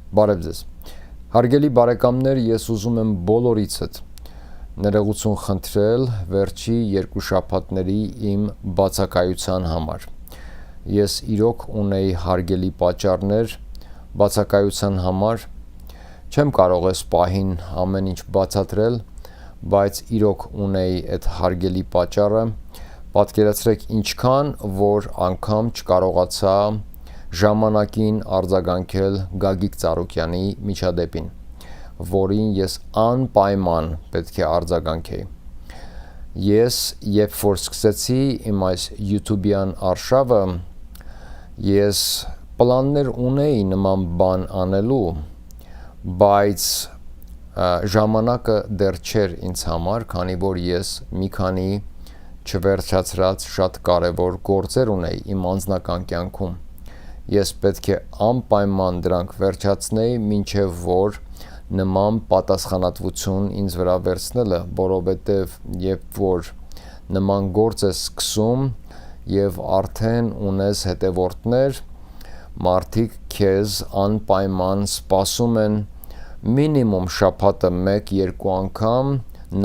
Բարև ձեզ։ Հարգելի բարեկամներ, ես ուզում եմ բոլորիցդ ներողություն խնդրել վերջի 2 շաբաթների իմ բացակայության համար։ Ես իրոք ունեի հարգելի պատճառներ բացակայության համար, չեմ կարող այս պահին ամեն ինչ բացատրել, բայց իրոք ունեի այդ հարգելի պատճառը, պատկերացրեք ինչքան, որ անգամ չկարողացա ժամանակին արձագանքել Գագիկ Ծառուկյանի միջադեպին, որին ես անպայման պետք է արձագանքեի։ Ես երբ որ սկսեցի իմ այս YouTube-յան արշավը, ես պլաններ ունեի նման բան անելու, բայց ժամանակը դեռ չէր ինձ համար, քանի որ ես մի քանի չվերջացրած շատ կարևոր գործեր ունեի իմ անձնական կյանքում։ Ես պետք է անպայման դրանք վերջացնեի, մինչև որ նման պատասխանատվություն ինձ վրա վերցնելը, որովհետև երբ որ նման գործ ես սկսում եւ արդեն ունես հետևորդներ, մարդիկ քեզ անպայման սպասում են մինիմում շաբաթը 1-2 անգամ,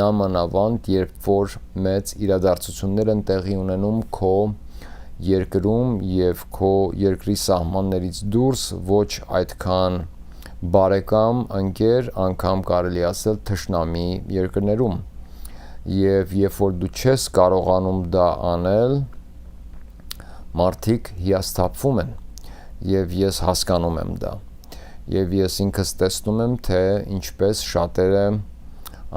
նամանավանդ երբ որ մեծ իրադարձություններ են տեղի ունենում քո երկրում եւ քո երկրի սահմաններից դուրս, ոչ այդքան բարեկամ, ընկեր, անգամ կարելի ասել թշնամի երկրներում։ Եվ երբ որ դու չես կարողանում դա անել, մարդիկ հիասթափվում են, եւ ես հասկանում եմ դա։ Եվ ես ինքս տեսնում եմ, թե ինչպես շատերը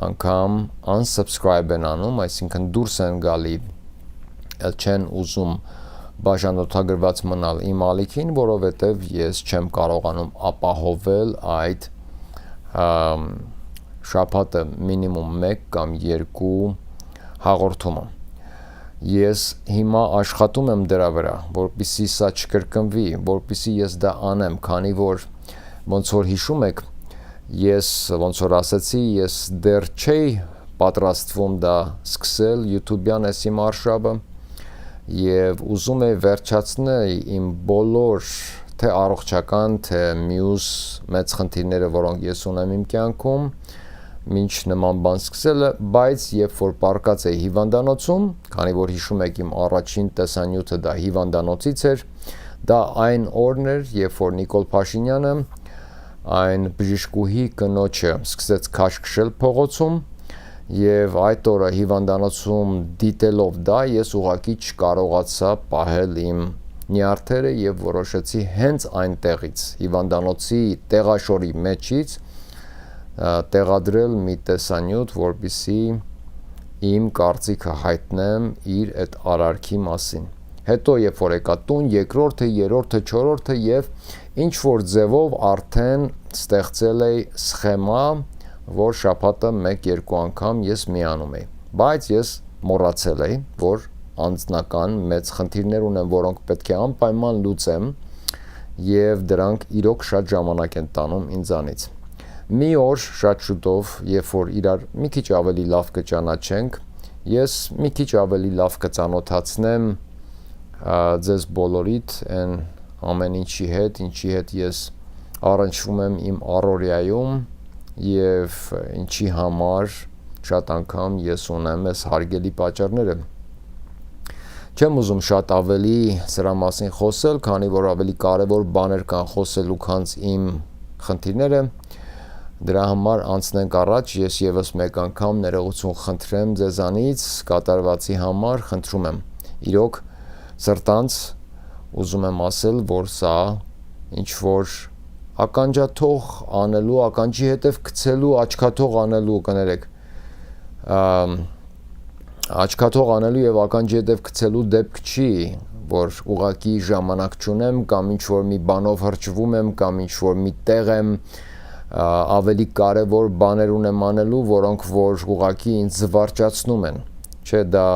անգամ unsubscribe են անում, այսինքն դուրս են գալի, չեն ուզում բաժանորդագրված մնալ իմ ալիքին, որովհետև ես չեմ կարողանում ապահովել այդ շաբաթը մինիմում 1 կամ 2 հաղորդումը։ Ես հիմա աշխատում եմ դրա վրա, որպեսզի սա չկրկնվի, որպեսզի ես դա անեմ, քանի որ ոնց որ հիշում եք, ես ոնց որ ասացի, ես դեռ չէի պատրաստվում դա սկսել YouTube-յան այս իմ արշավը, եւ ուզում եմ վերջացնել իմ բոլոր թե առողջական, թե մյուս մեծ խնդիրները, որոնք ես ունեմ իմ կյանքում, մինչ նման բան սկսելը, բայց երբ որ պարկած էի հիվանդանոցում, քանի որ հիշում եք իմ առաջին տեսանյութը դա հիվանդանոցից էր, դա այն օրն էր, երբ որ Նիկոլ Փաշինյանը այն բժշկուհի կնոջը սկսեց քաշքշել փողոցում, եւ այդ օրը հիվանդանոցում դիտելով դա ես ուղղակի չկարողացա պահել իմ նյարդերը եւ որոշեցի հենց այնտեղից հիվանդանոցի տեղաշորի մեջից տեղադրել մի տեսանյութ, որպեսզի իմ կարծիքը հայտնեմ իր այդ արարքի մասին։ Հետո երբ որ եկա տուն, երկրորդը, երրորդը, չորրորդը եւ ինչ որ ձևով արդեն ստեղծել էի սխեմա, որ շաբաթը 1-2 անգամ ես միանում էի, բայց ես մոռացել էի, որ անձնական մեծ խնդիրներ ունեմ, որոնք պետք է անպայման լուծեմ, եւ դրանք իրոք շատ ժամանակ են տանում ինձանից։ Մի օր շատ շուտով, երբ որ իրար մի քիչ ավելի լավ կճանաչենք, ես մի քիչ ավելի լավ կծանոթացնեմ ձեզ բոլորիդ այն ամեն ինչի հետ ես առնչվում եմ իմ առօրյայում եւ ինչի համար շատ անգամ ես ունեմ այս հարգելի պատճառները։ Չեմ ուզում շատ ավելի սրա մասին խոսել, քանի որ ավելի կարևոր բաներ կան խոսելու, քան իմ խնդիրները։ Դրա համար անցնենք առաջ, ես եւս մեկ անգամ ներողություն խնդրեմ ձեզանից կատարվածի համար, խնդրում եմ։ Իրոք սրտանց ուզում եմ ասել, որ սա ինչ որ ականջաթող անելու, ականջի հետև գցելու, աչքաթող անելու կներեք, աչքաթող անելու եւ ականջի հետև գցելու դեպք չի, որ ուղակի ժամանակ չունեմ կամ ինչ որ մի բանով հրճվում եմ կամ ինչ որ մի տեղ եմ, ավելի կարևոր բաներ ունեմ անելու, որոնք որ ուղակի ինձ զվարճացնում են։ Չէ, դա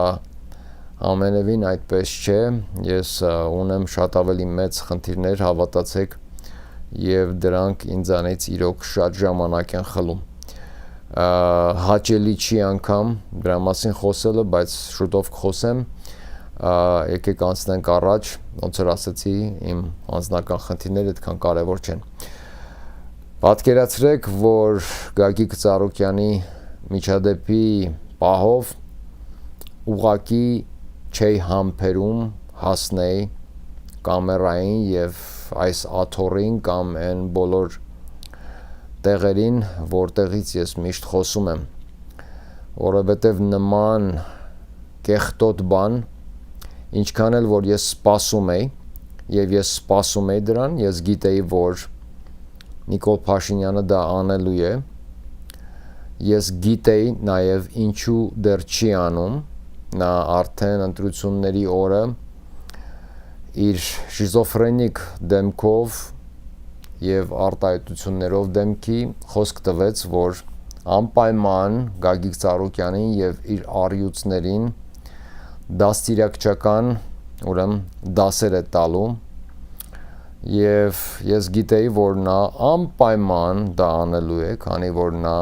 ամենևին այդպես չէ, ես ունեմ շատ ավելի մեծ խնդիրներ, հավատացեք, եւ դրանք ինձանից իրոք շատ ժամանակ են խլում։ Հաճելի չի անգամ դրա մասին խոսելը, բայց շուտով կխոսեմ, եկեք անցնենք առաջ, ոնց որ ասացի, իմ անձնական խնդիրները այդքան կարևոր չեն։ Պատկերացրեք, որ Գագիկ Ծառուկյանի միջադեպի պահով ուղակի չէի համբերում հասնեի կամերային եւ այս աթոռին կամ այն բոլոր տեղերին, որտեղից ես միշտ խոսում եմ, որովհետեւ նման կեղտոտ բան, ինչքան էլ որ ես սպասում էի եւ ես սպասում էի դրան, ես գիտեի, որ Նիկոլ Փաշինյանը դա անելու է, ես գիտեի նաեւ ինչու դեռ չի անում, նա արդեն ընտրությունների օրը իր շիզոֆրենիկ դեմքով եւ արտահայտություններով դեմքի խոսք տվեց, որ անպայման Գագիկ Ծառուկյանին եւ իր առյուծներին դաստիարակչական, ուրեմն դասեր է տալու եւ ես գիտեի, որ նա անպայման դա անելու է, քանի որ նա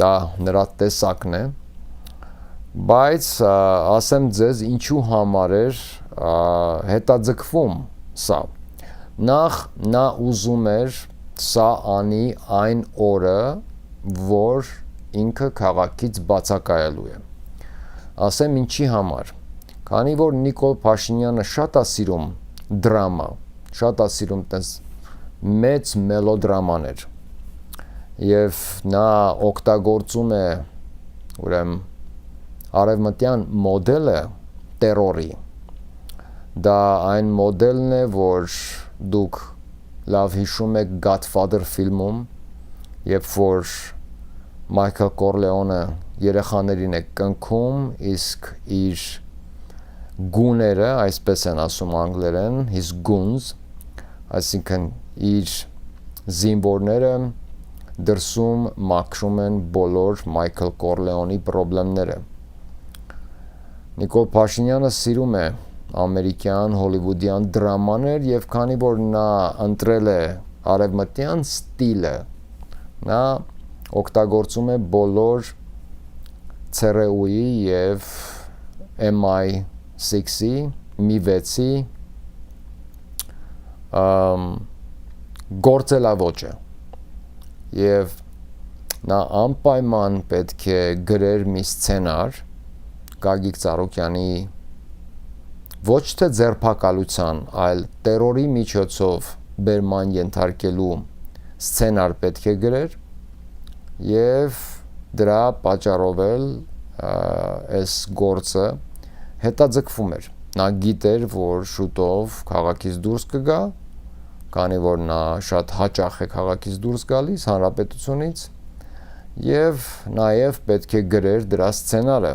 դա նրա տեսակն է, բայց ասեմ ձեզ ինչու համար էր հետաձգվում սա։ Նախ նա ուզում էր սա անի այն օրը, որ ինքը քաղաքից բացակայելու է։ Ասեմ ինչի համար։ Քանի որ Նիկոլ Փաշինյանը շատ է սիրում դրամա, շատ է սիրում տես մեծ մելոդրամաներ եւ նա օգտագործում է ուրեմն արևմտյան մոդելը տերորի, դա այն մոդելն է, որ դուք լավ հիշում եք Godfather ֆիլմում, երբ որ Մայքլ Կորլեոնը երեխաներին է կնքում, իսկ իր գուները, այսպես են ասում անգլերեն, his goons, այսինքն իր զինվորները դրսում մաքրում են բոլոր Մայքլ Կորլեոնի խնդիրները։ Նիկոլ Փաշինյանը սիրում է ամերիկյան, հոլիվուդյան դրամաներ եւ քանի որ նա ընտրել է արևմտյան ստիլը, նա օգտագործում է բոլոր ՑՌՈ-ի եւ MI6-ի, Mi6-ի գործելավոճը եւ նա անպայման պետք է գրեր մի սցենար Գագիկ Ծառուկյանի ոչ թե ձերբակալության, այլ տերորի միջոցով բերման ենթարկելու սցենար պետք է գրեր եւ դրա պատճառով էլ այս գործը հետաձգվում էր։ Նա գիտեր, որ շուտով քաղաքից դուրս կգա, քանի որ նա շատ հաճախ է քաղաքից դուրս գալիս հանրապետությունից եւ նաեւ պետք է գրեր դրա սցենարը։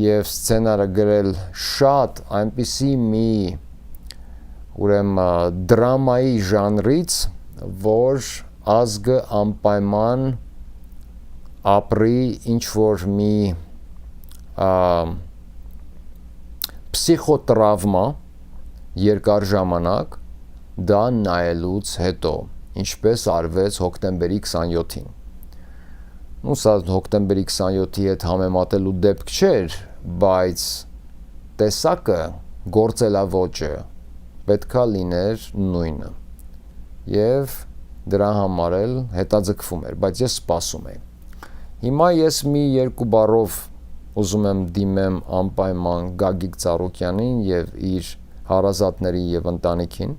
Եվ սցենարը գրել շատ այնպիսի մի ուրեմն դրամայի ժանրից, որ ազգը անպայման ապրի ինչ որ մի պսիխոտրավմա երկար ժամանակ դա նայելուց հետո, ինչպես արվեց հոկտեմբերի 27-ին։ Ու սա հոկտեմբերի 27-ի հետ համեմատելու դեպք չէր, բայց տեսակը, գործելավոճը պետքա լիներ նույնը։ Եվ դրա համար էլ հետաձգվում էր, բայց ես սպասում էի։ Հիմա ես մի երկու բառով ուզում եմ դիմեմ անպայման Գագիկ Ծառուկյանին եւ իր հարազատներին եւ ընտանիքին։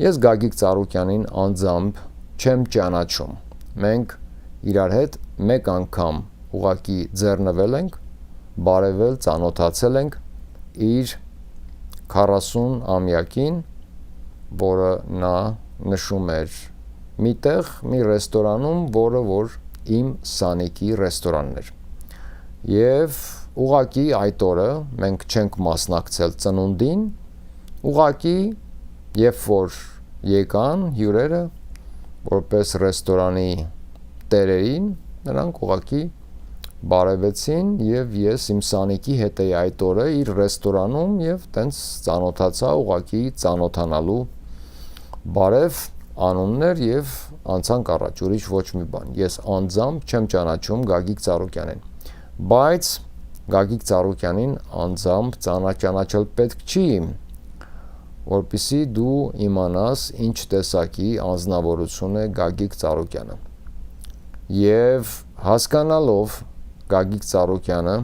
Ես Գագիկ Ծառուկյանին անձամբ չեմ ճանաչում։ Մենք իրար հետ մեկ անգամ ուղակի ձեռնվել ենք, բարևել, ծանոթացել ենք իր 40-ամյակին, որը նա նշում էր միտեղ մի ռեստորանում, որը որ իմ Սանիկի ռեստորանն էր։ Եվ ուղակի այդ օրը մենք չենք մասնակցել ծնունդին, ուղակի երբ որ եկան հյուրերը որպես ռեստորանի տերերին, նրանք ուղակի բարևեցին եւ ես իմ Սանիկի հետ էի այդ օրը իր ռեստորանում եւ տենց ծանոթացա ուղակի ծանոթանալու բարև անուններ եւ անցանք առաջ, ուրիշ ոչ մի բան։ Ես անձամբ չեմ ճանաչում Գագիկ Ծառուկյանին, բայց Գագիկ Ծառուկյանին անձամբ ճանաչել պետք չի, որպեսզի դու իմանաս ինչ տեսակի անձնավորություն է Գագիկ Ծառուկյանը։ Եվ հասկանալով Գագիկ Ծառուկյանը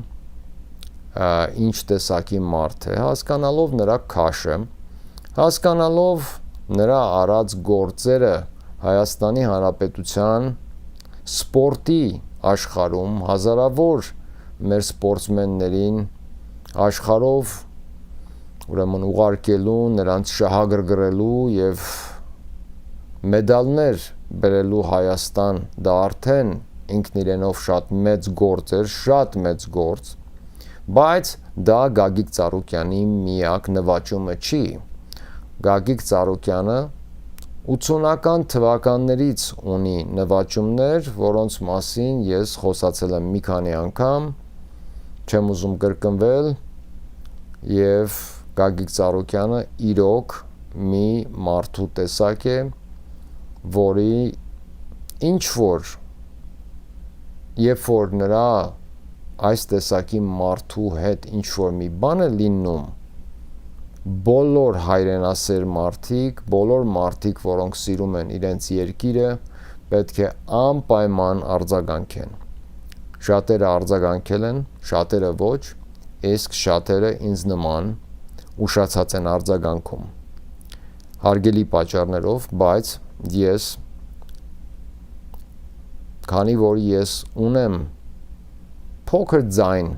ինչ տեսակի մարդ է, հասկանալով նրա քաշը, հասկանալով նրա արած գործերը Հայաստանի Հանրապետության սպորտի աշխարհում հազարավոր մեր սպորտսմեններին աշխարհով ուրեմն ուղարկելու, նրանց շահագրգռելու եւ մեդալներ բերելու Հայաստան, դա արդեն ինքն իրենով շատ մեծ գործ էր, շատ մեծ գործ, բայց դա Գագիկ Ծառուկյանի միակ նվաճումը չի։ Գագիկ Ծառուկյանը 80-ական թվականներից ունի նվաճումներ, որոնց մասին ես խոսացել եմ մի քանի անգամ, չեմ ուզում կրկնվել, եւ Գագիկ Ծառուկյանը իրոք մի մարդու տեսակ է, որի ինչ որ երբ որ նրա այս տեսակի մարդու հետ ինչ որ մի բան է լինում, բոլոր հայրենասեր մարդիկ, բոլոր մարդիկ, որոնք սիրում են իրենց երկիրը, պետք է անպայման արձագանքեն։ Շատերը արձագանքել են, շատերը ոչ, իսկ շատերը ինձ նման ուշացած են արձագանքում։ Հարգելի պատճառներով, բայց ես, քանի որ ես ունեմ փոքր ձայն,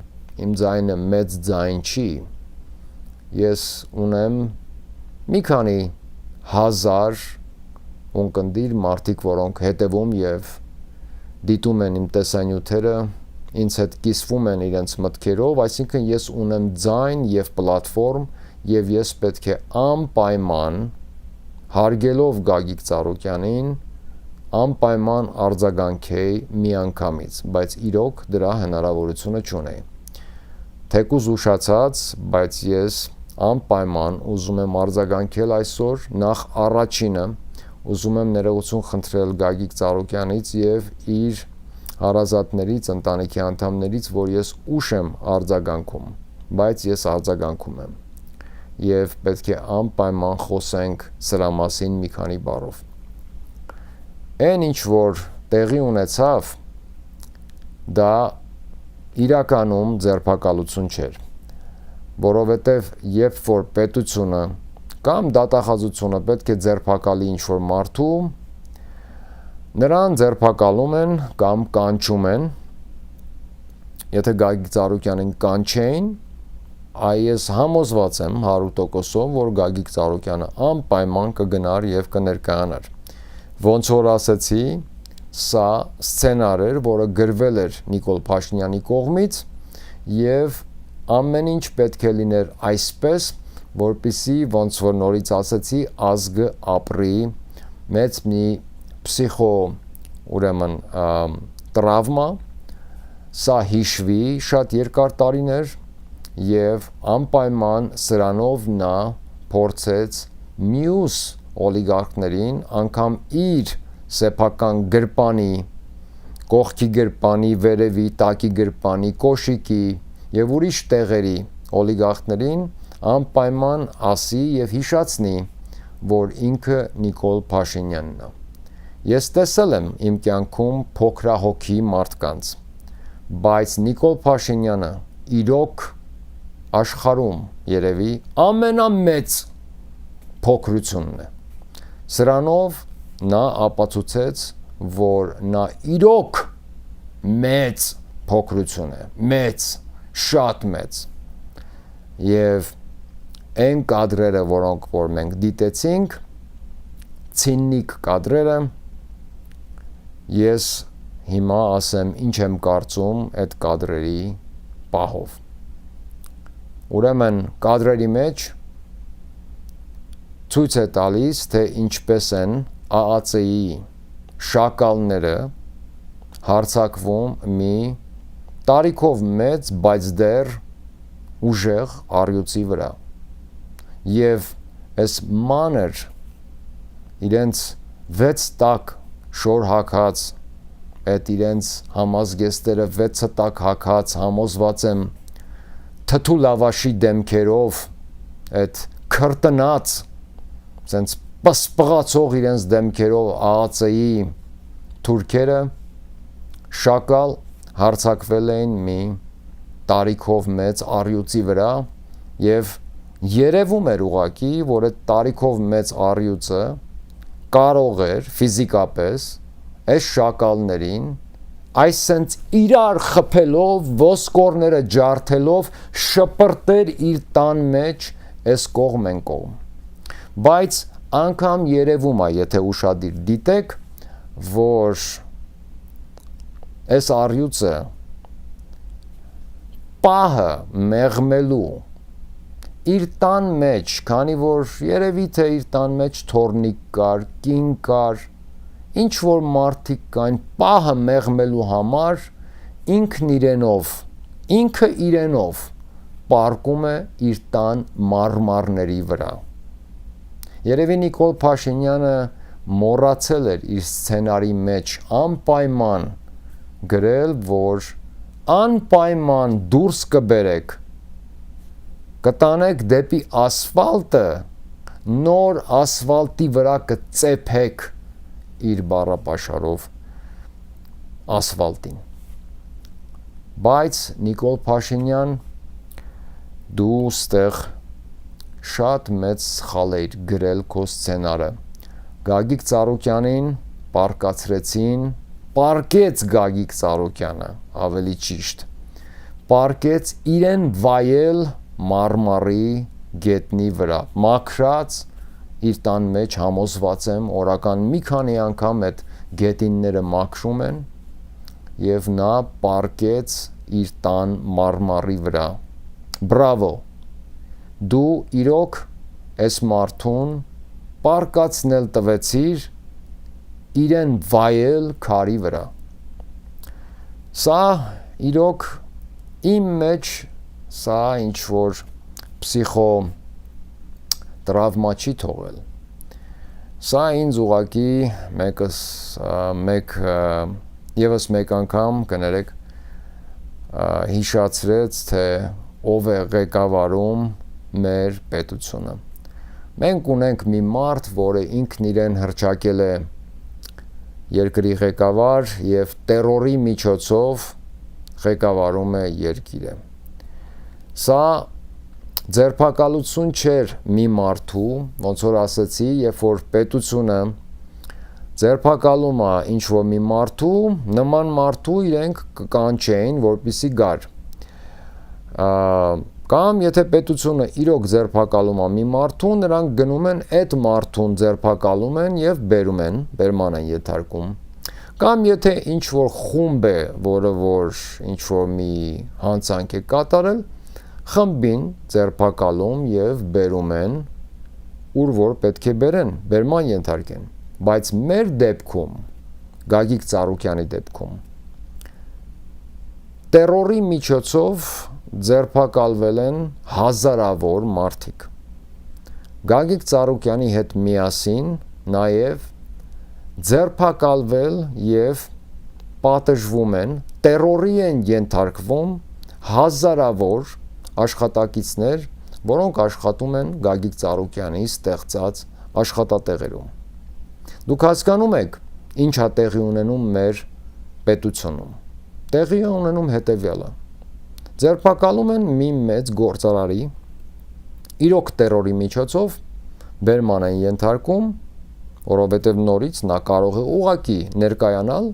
իմ ձայնը մեծ ձայն չի, ես ունեմ մի քանի հազար ունկնդիր մարդիկ, որոնք հետևում եւ դիտում են իմ տեսանյութերը, ինձ հետ կիսվում են իրենց մտքերով, այսինքն ես ունեմ ձայն եւ պլատֆորմ եւ ես պետք է անպայման հարգելով Գագիկ Ծառուկյանին անպայման արձագանքեի միանգամից, բայց իրոք դրա հնարավորությունը չունեի։ Թեկուզ ուշացած, բայց ես անպայման ուզում եմ արձագանքել այսօր, նախ առաջինը ուզում եմ ներողություն խնդրել Գագիկ Ծառուկյանից եւ իր հարազատներից, ընտանիքի անդամներից, որ ես ուշ եմ արձագանքում, բայց ես արձագանքում եմ եւ պետք է անպայման խոսենք սրա մասին մի քանի բառով։ Այն ինչ որ տեղի ունեցավ, դա իրականում ձերբակալություն չէր, որովհետև երբ որ պետությունը կամ դատախազությունը պետք է ձերբակալի ինչ-որ մարդու, նրան ձերբակալում են կամ կանչում են, եթե Գագիկ Ծառուկյանին կանչեին, ես համոզված եմ 100%-ով, որ Գագիկ Ծառուկյանը անպայման կգնար եւ կներկայանար։ Ոնց որ ասեցի, սա սցենար էր, որը գրվել էր Նիկոլ Փաշինյանի կողմից եւ ամեն ինչ պետք է լիներ այսպես, որպեսզի ոնց որ նորից ասեցի, ազգը ապրի, մեծ մի պսիխո ուրեմն տրավմա, սա հիշվի շատ երկար տարիներ եւ անպայման սրանով նա փորձեց մյուս օլիգարխներին անգամ իր սեփական գրպանի, կողքի գրպանի, վերևի, տակի գրպանի, կոշիկի եւ ուրիշ տեղերի օլիգարխներին անպայման ասի եւ հիշացնի, որ ինքը Նիկոլ Փաշինյանն է։ Ես տեսել եմ իմ կյանքում փոքրահոգի մարդկանց, բայց Նիկոլ Փաշինյանը իրոք աշխարհում երևի ամենամեծ փոքրությունն է։ Սրանով նա ապացուցեց, որ նա իրոք մեծ փոքրություն է, մեծ, շատ մեծ։ Եվ այն կադրերը, որոնք որ մենք դիտեցինք, ցինիկ կադրերը, ես հիմա ասեմ ինչ եմ կարծում այդ կադրերի պահով։ Ուրեմն կադրերի մեջ ցույց է տալիս, թե ինչպես են ԱԱՑ-ի շակալները հարձակվում մի տարիքով մեծ, բայց դեռ ուժեղ առյուծի վրա։ Եվ այս մանր իրենց 6 տակ շոր հագած, այդ իրենց համազգեստերը 6 տակ հագած, համոզված եմ թթու լավաշի դեմքերով, այդ քրտնած սենց պսպղացող իրենց դեմքերով ԱԱՑ-ի թուրքերը շակալ հարձակվել էին մի տարիքով մեծ առյուծի վրա եւ երևում էր ուղակի, որ այդ տարիքով մեծ առյուծը կարող էր ֆիզիկապես այս շակալներին այսենց իրար խփելով, ոսկորները ջարդելով շպրտեր իր տան մեջ այս կողմ են կողմ։ Բայց անգամ երևում է, եթե ուշադիր դիտեք, որ այս առյուծը պահը մեղմելու իր տան մեջ, քանի որ երևի թե իր տան մեջ թորնիկ կար, կին կար, ինչ որ մարդիկ կային, պահը մեղմելու համար ինքը իրենով պարկում է իր տան մարմարների վրա։ Երևի Նիկոլ Փաշինյանը մոռացել էր իր սցենարի մեջ անպայման գրել, որ անպայման դուրս կբերեք, կտանեք դեպի ասֆալտը, նոր ասֆալտի վրա կծեփեք իր բառապաշարով ասֆալտին։ Բայց Նիկոլ Փաշինյան, դու ստեղ շատ մեծ սխալ էիր գրել քո սցենարը։ Գագիկ Ծառուկյանին պարկեց Գագիկ Ծառուկյանը, ավելի ճիշտ, պարկեց իրեն վայել մարմարի գետնի վրա, մաքրած իր տան մեջ համոզված եմ օրական մի քանի անգամ այդ գետինները մաքրում են եւ նա պարկեց իր տան մարմարի վրա։ Բրավո, դու իրոք այս մարդուն պարկացնել տվեցիր իրեն վայել քարի վրա։ Սա իրոք իմ մեջ սա ինչ որ պսիխո տրավմա չի թողել։ Սա ինձ ուղակի եւս մեկ անգամ կներեք հիշացրեց, թե ով է ղեկավարում մեր պետությունը։ Մենք ունենք մի մարդ, որը ինքն իրեն հռչակել է երկրի ղեկավար եւ տերորի միջոցով ղեկավարում է երկիրը։ Սա ձերբակալություն չէր մի մարդու, ոնց որ ասացի, երբ որ պետությունը ձերբակալում է ինչ որ մի մարդու, նման մարդու իրենք կկանչեին, որպեսի գար։ Կամ եթե պետությունը իրոք ձերբակալում է մի մարդու, նրանք գնում են այդ մարդուն ձերբակալում են եւ բերում են, բերման են ենթարկում։ Կամ եթե ինչ որ խումբ է, որը որ ինչ որ մի հանցանք է կատարել, խմբին ձերբակալում եւ բերում են, ուր որ պետք է բերեն, բերման ենթարկեն։ Բայց մեր դեպքում, Գագիկ Ծառուկյանի դեպքում, տերորի միջոցով ձերբակալվել են հազարավոր մարդիկ։ Գագիկ Ծառուկյանի հետ միասին նաև ձերբակալվել եւ պատժվում են, տերորի են ենթարկվում հազարավոր աշխատակիցներ, որոնք աշխատում են Գագիկ Ծառուկյանի ստեղծած աշխատատեղերում։ Դուք հասկանում եք, ինչ է տեղի ունենում մեր պետությունում։ Տեղի է ունենում հետևյալը. ձերբակալում են մի մեծ գործարարի, իրոք տերորի միջոցով բերման են ենթարկում, որովհետև նորից նա կարող է ուղղակի ներկայանալ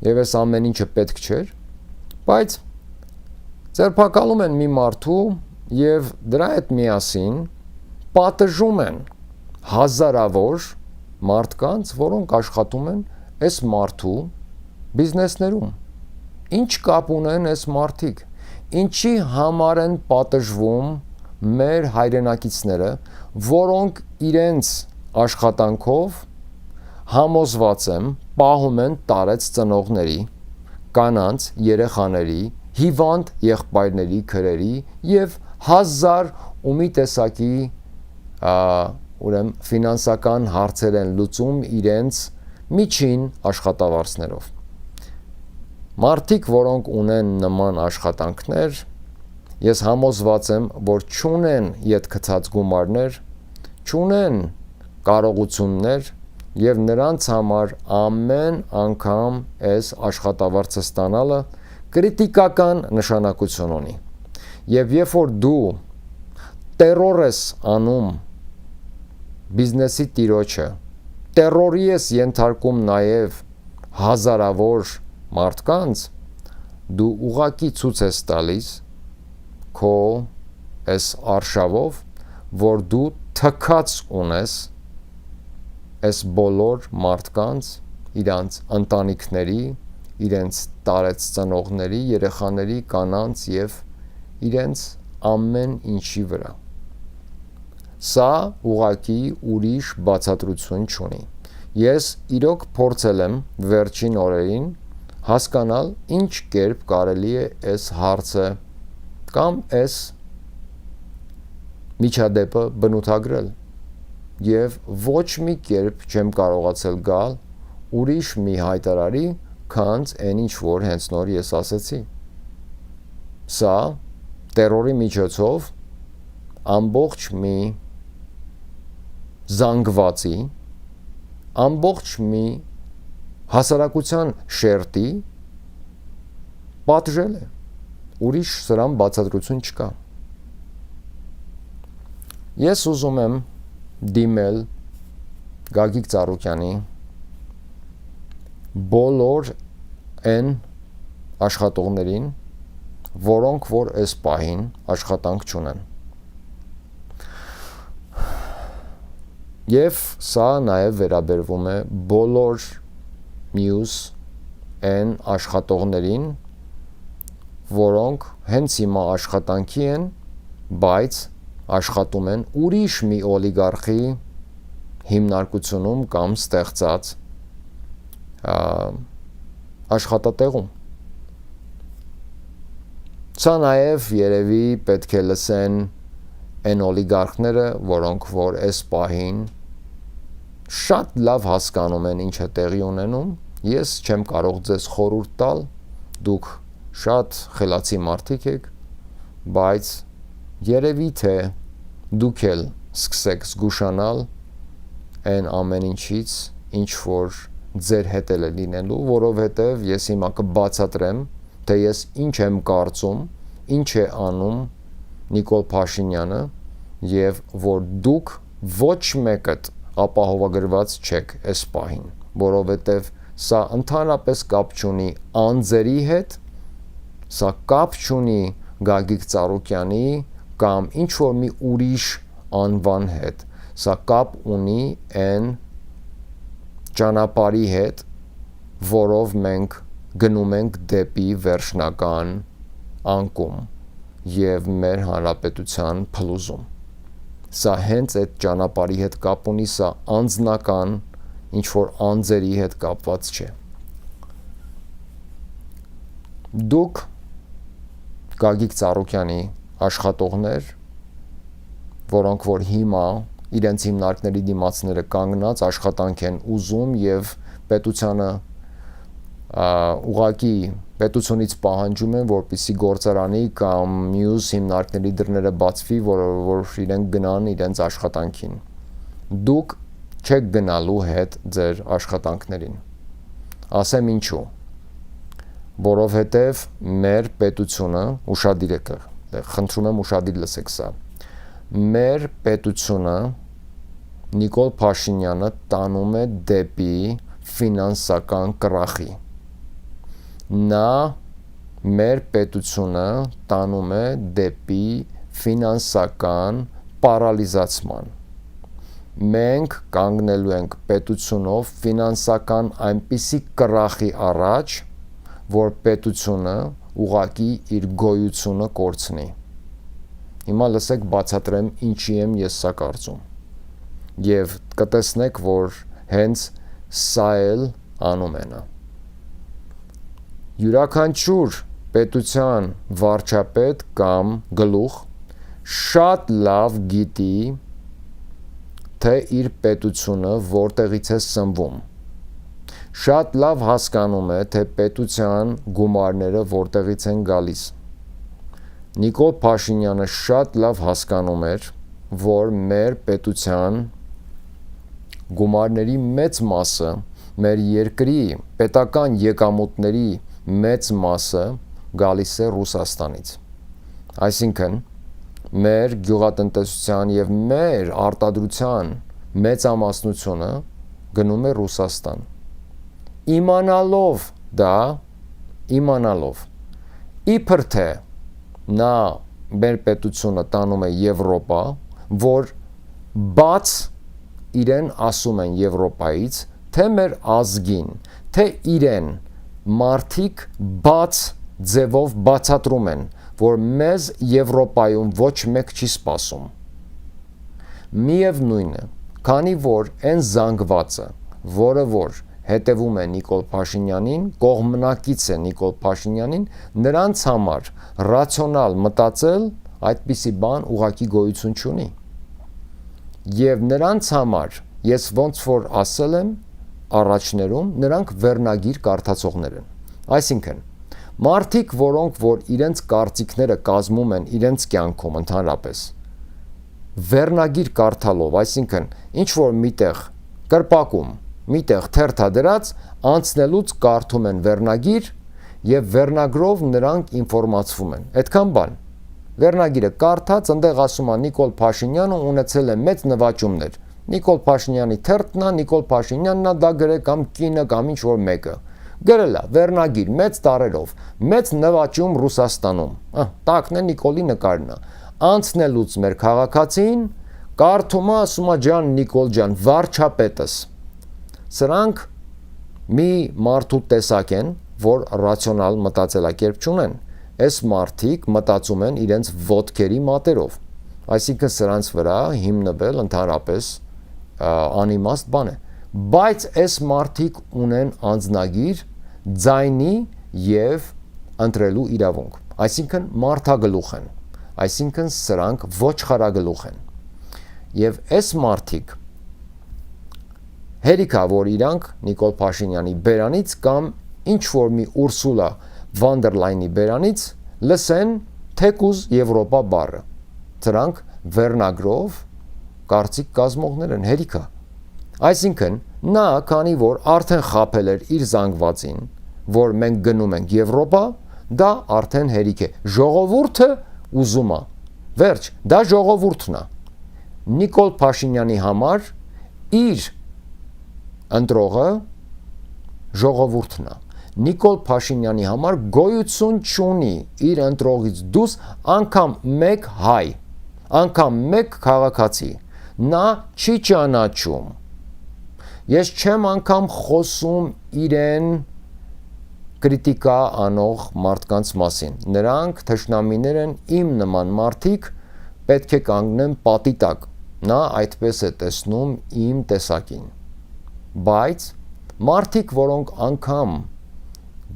եւ այս ամեն ինչը պետք չէր, բայց ձերբակալում են մի մարդու եւ դրա հետ միասին պատժում են հազարավոր մարդկանց, որոնք աշխատում են այս մարդու բիզնեսներում։ Ինչ կապ ունեն այս մարդիկ, ինչի համար են պատժվում մեր հայրենակիցները, որոնք իրենց աշխատանքով համոզված եմ պահում են տարեց ծնողների, կանանց, երեխաների, հիվանդ եղբայրների քրերի եւ հազար ու մի տեսակի ֆինանսական հարցեր են լուծում իրենց միջին աշխատավարձներով։ Մարդիկ, որոնք ունեն նման աշխատանքներ, ես համոզված եմ, որ չունեն յետքցած գումարներ, չունեն կարողություններ եւ նրանց համար ամեն անգամ այս աշխատավարձը ստանալը կրիտիկական նշանակություն ունի։ Եվ երբ որ դու տերոր ես անում բիզնեսի տիրոջը, տերորի ես ենթարկում նաև հազարավոր մարդկանց, դու ուղակի ցույց ես տալիս քո այս արշավով, որ դու թքած ունես այս բոլոր մարդկանց, իրանց ընտանիքների, իրենց տարեց ծնողների, երեխաների, կանանց եւ իրենց ամեն ինչի վրա։ Սա ուղակի ուրիշ բացատրություն չունի։ Ես իրոք փորձել եմ վերջին օրերին հասկանալ ինչ կերպ կարելի է այս հարցը կամ այս միջադեպը բնութագրել եւ ոչ մի կերպ չեմ կարողացել գալ ուրիշ մի հայտարարի, քանց այն ինչ որ հենց նոր ես ասեցի։ Սա տերորի միջոցով ամբողջ մի զանգվածի, ամբողջ մի հասարակության շերտի պատժել է։ Ուրիշ սրան բացատրություն չկա։ Ես ուզում եմ դիմել Գագիկ Ծառուկյանի բոլոր այն աշխատողներին, որոնք որ այս պահին աշխատանք չունեն։ Եվ սա նաև վերաբերվում է բոլոր մյուս այն աշխատողներին, որոնք հենց հիմա աշխատանքի են, բայց աշխատում են ուրիշ մի օլիգարխի հիմնարկությունում կամ ստեղծած աշխատատեղում։ Սա նաև երևի պետք է լսեն այն օլիգարխները, որոնք որ այս պահին շատ լավ հասկանում են ինչ է տեղի ունենում։ Ես չեմ կարող ձեզ խորհուրդ տալ, դուք շատ խելացի մարդիկ եք, բայց երևի թե դուք էլ սկսեք զգուշանալ այն ամեն ինչից, ինչ որ ձեր հետ է լինելու, որովհետև ես հիմա կբացատրեմ, թե ես ինչ եմ կարծում, ինչ է անում Նիկոլ Փաշինյանը եւ որ դուք ոչ մեկդ ապահովագրված չեք այս պահին, որովհետև սա ընդհանրապես կապ չունի անձերի հետ, սա կապ չունի Գագիկ Ծառուկյանի կամ ինչ որ մի ուրիշ անվան հետ, սա կապ ունի այն ճանապարհի հետ, որով մենք գնում ենք դեպի վերջնական անկում եւ մեր հանրապետության փլուզում։ Սա հենց այդ ճանապարհի հետ կապ ունի, սա անձնական ինչ որ անձերի հետ կապված չէ։ Դուք Գագիկ Ծառուկյանի աշխատողներ, որոնք որ հիմա իրենց հիմնարկների դիմացները կանգնած աշխատանք են ուզում եւ պետությանը ուղակի պետությունից պահանջում են, որպեսզի գործարանի կամ մյուս հիմնարկների դռները բացվի, որ իրենք գնան իրենց աշխատանքին։ Դուք չեք գնալու հետ ձեր աշխատանքներին։ Ասեմ ինչու։ Որովհետև մեր պետությունը ուշադիր եք, խնդրում եմ ուշադիր լսեք սա։ Մեր պետությունը Նիկոլ Փաշինյանը տանում է դեպի ֆինանսական կրախի։ Նա մեր պետությունը տանում է դեպի ֆինանսական պարալիզացման։ Մենք կանգնելու ենք պետությունով ֆինանսական այնպիսի կրախի առաջ, որ պետությունը ուղակի իր գոյությունը կորցնի։ Հիմա լսեք բացատրեմ ինչի եմ ես սա կարծում։ Եվ կտեսնեք, որ հենց սա էլ անում են։ Յուրաքանչյուր պետության վարչապետ կամ գլուխ շատ լավ գիտի, թե իր պետությունը որտեղից է սնվում։ Շատ լավ հասկանում է, թե պետության գումարները որտեղից են գալիս։ Նիկոլ Փաշինյանը շատ լավ հասկանում էր, որ մեր պետության գումարների մեծ մասը, մեր երկրի պետական եկամուտների մեծ մասը գալիս է Ռուսաստանից։ Այսինքն, մեր գյուղատնտեսության եւ մեր արտադրության մեծամասնությունը գնում է Ռուսաստան։ Իմանալով իբր թե նա մեր պետությունը տանում է Եվրոպա, որ բաց իրեն ասում են Եվրոպայից, թե մեր ազգին, թե իրեն մարդիկ բաց ձևով բացատրում են, որ մեզ Եվրոպայում ոչ մեկ չի սպասում։ Միևնույն է, քանի որ այն զանգվածը, որը որ հետևում է Նիկոլ Փաշինյանին, կողմնակից է Նիկոլ Փաշինյանին, նրանց համար ռացիոնալ մտածել այդպիսի բան ուղղակի գոյություն չունի։ Եվ նրանց համար, ես ոնց որ ասել եմ առաջներում, նրանք վերնագիր կարդացողներ են։ Այսինքն, մարդիկ, որոնք որ իրենց կարծիքները կազմում են իրենց կյանքում ընդհանրապես, վերնագիր կարդալով, այսինքն, ինչ որ միտեղ կրպակում, միտեղ թերթադրած, անցնելուց կարդում են վերնագիր եւ վերնագրով նրանք ինֆորմացվում են։ Այդքան բան։ Վերնագիրը կարդաց, ընդեղ ասում է Նիկոլ Փաշինյանը ունեցել է մեծ նվաճումներ։ Նիկոլ Փաշինյանի թերթն է, Նիկոլ Փաշինյանն է դա գրել կամ կինը կամ ինչ որ մեկը։ Գրել է վերնագիր մեծ տարերով, մեծ նվաճում Ռուսաստանում։ Տակն է Նիկոլի նկարն է։ Անցնելուց մեր քաղաքացին կարդում է, ասում է ջան Նիկոլ ջան, վարչապետս։ Սրանք մի մարդու տեսակ են, որ ռացիոնալ մտածելակերպ չունեն։ Այս մարդիկ մտածում են իրենց ոտքերի մատերով։ Այսինքն սրանց վրա հիմնվել ընդհանրապես անիմաստ բան է։ Բայց այս մարդիկ ունեն անձնագիր, ձայնի եւ ընտրելու իրավունք։ Այսինքն մարդագլուխ են։ Այսինքն սրանք ոչխարագլուխ են։ Եվ այս մարդիկ հերիքա որ իրանք Նիկոլ Փաշինյանի բերանից կամ ինչ որ մի Ուրսուլա վան դեր Լայնի բերանից լսեն թեկուզ Եվրոպա բառը։ Դրանք վերնագրով կարծիք կազմողներ են հերիքա։ Այսինքն նա քանի որ արդեն խաբել էր իր զանգվածին, որ մենք գնում ենք Եվրոպա, դա արդեն հերիք է։ Ժողովուրդը ուզում է։ Վերջ, դա ժողովուրդն է։ Նիկոլ Փաշինյանի համար իր ընտրողը ժողովուրդն է։ Նիկոլ Փաշինյանի համար գոյություն չունի իր ընտրողից դուրս անգամ մեկ հայ, անգամ մեկ քաղաքացի, նա չի ճանաչում։ Ես չեմ անգամ խոսում իրեն կրիտիկա անող մարդկանց մասին։ Նրանք թշնամիներ են, իմ նման մարդիկ պետք է կանգնեն պատի տակ։ Նա այդպես է տեսնում իմ տեսակին։ Բայց մարդիկ, որոնք անգամ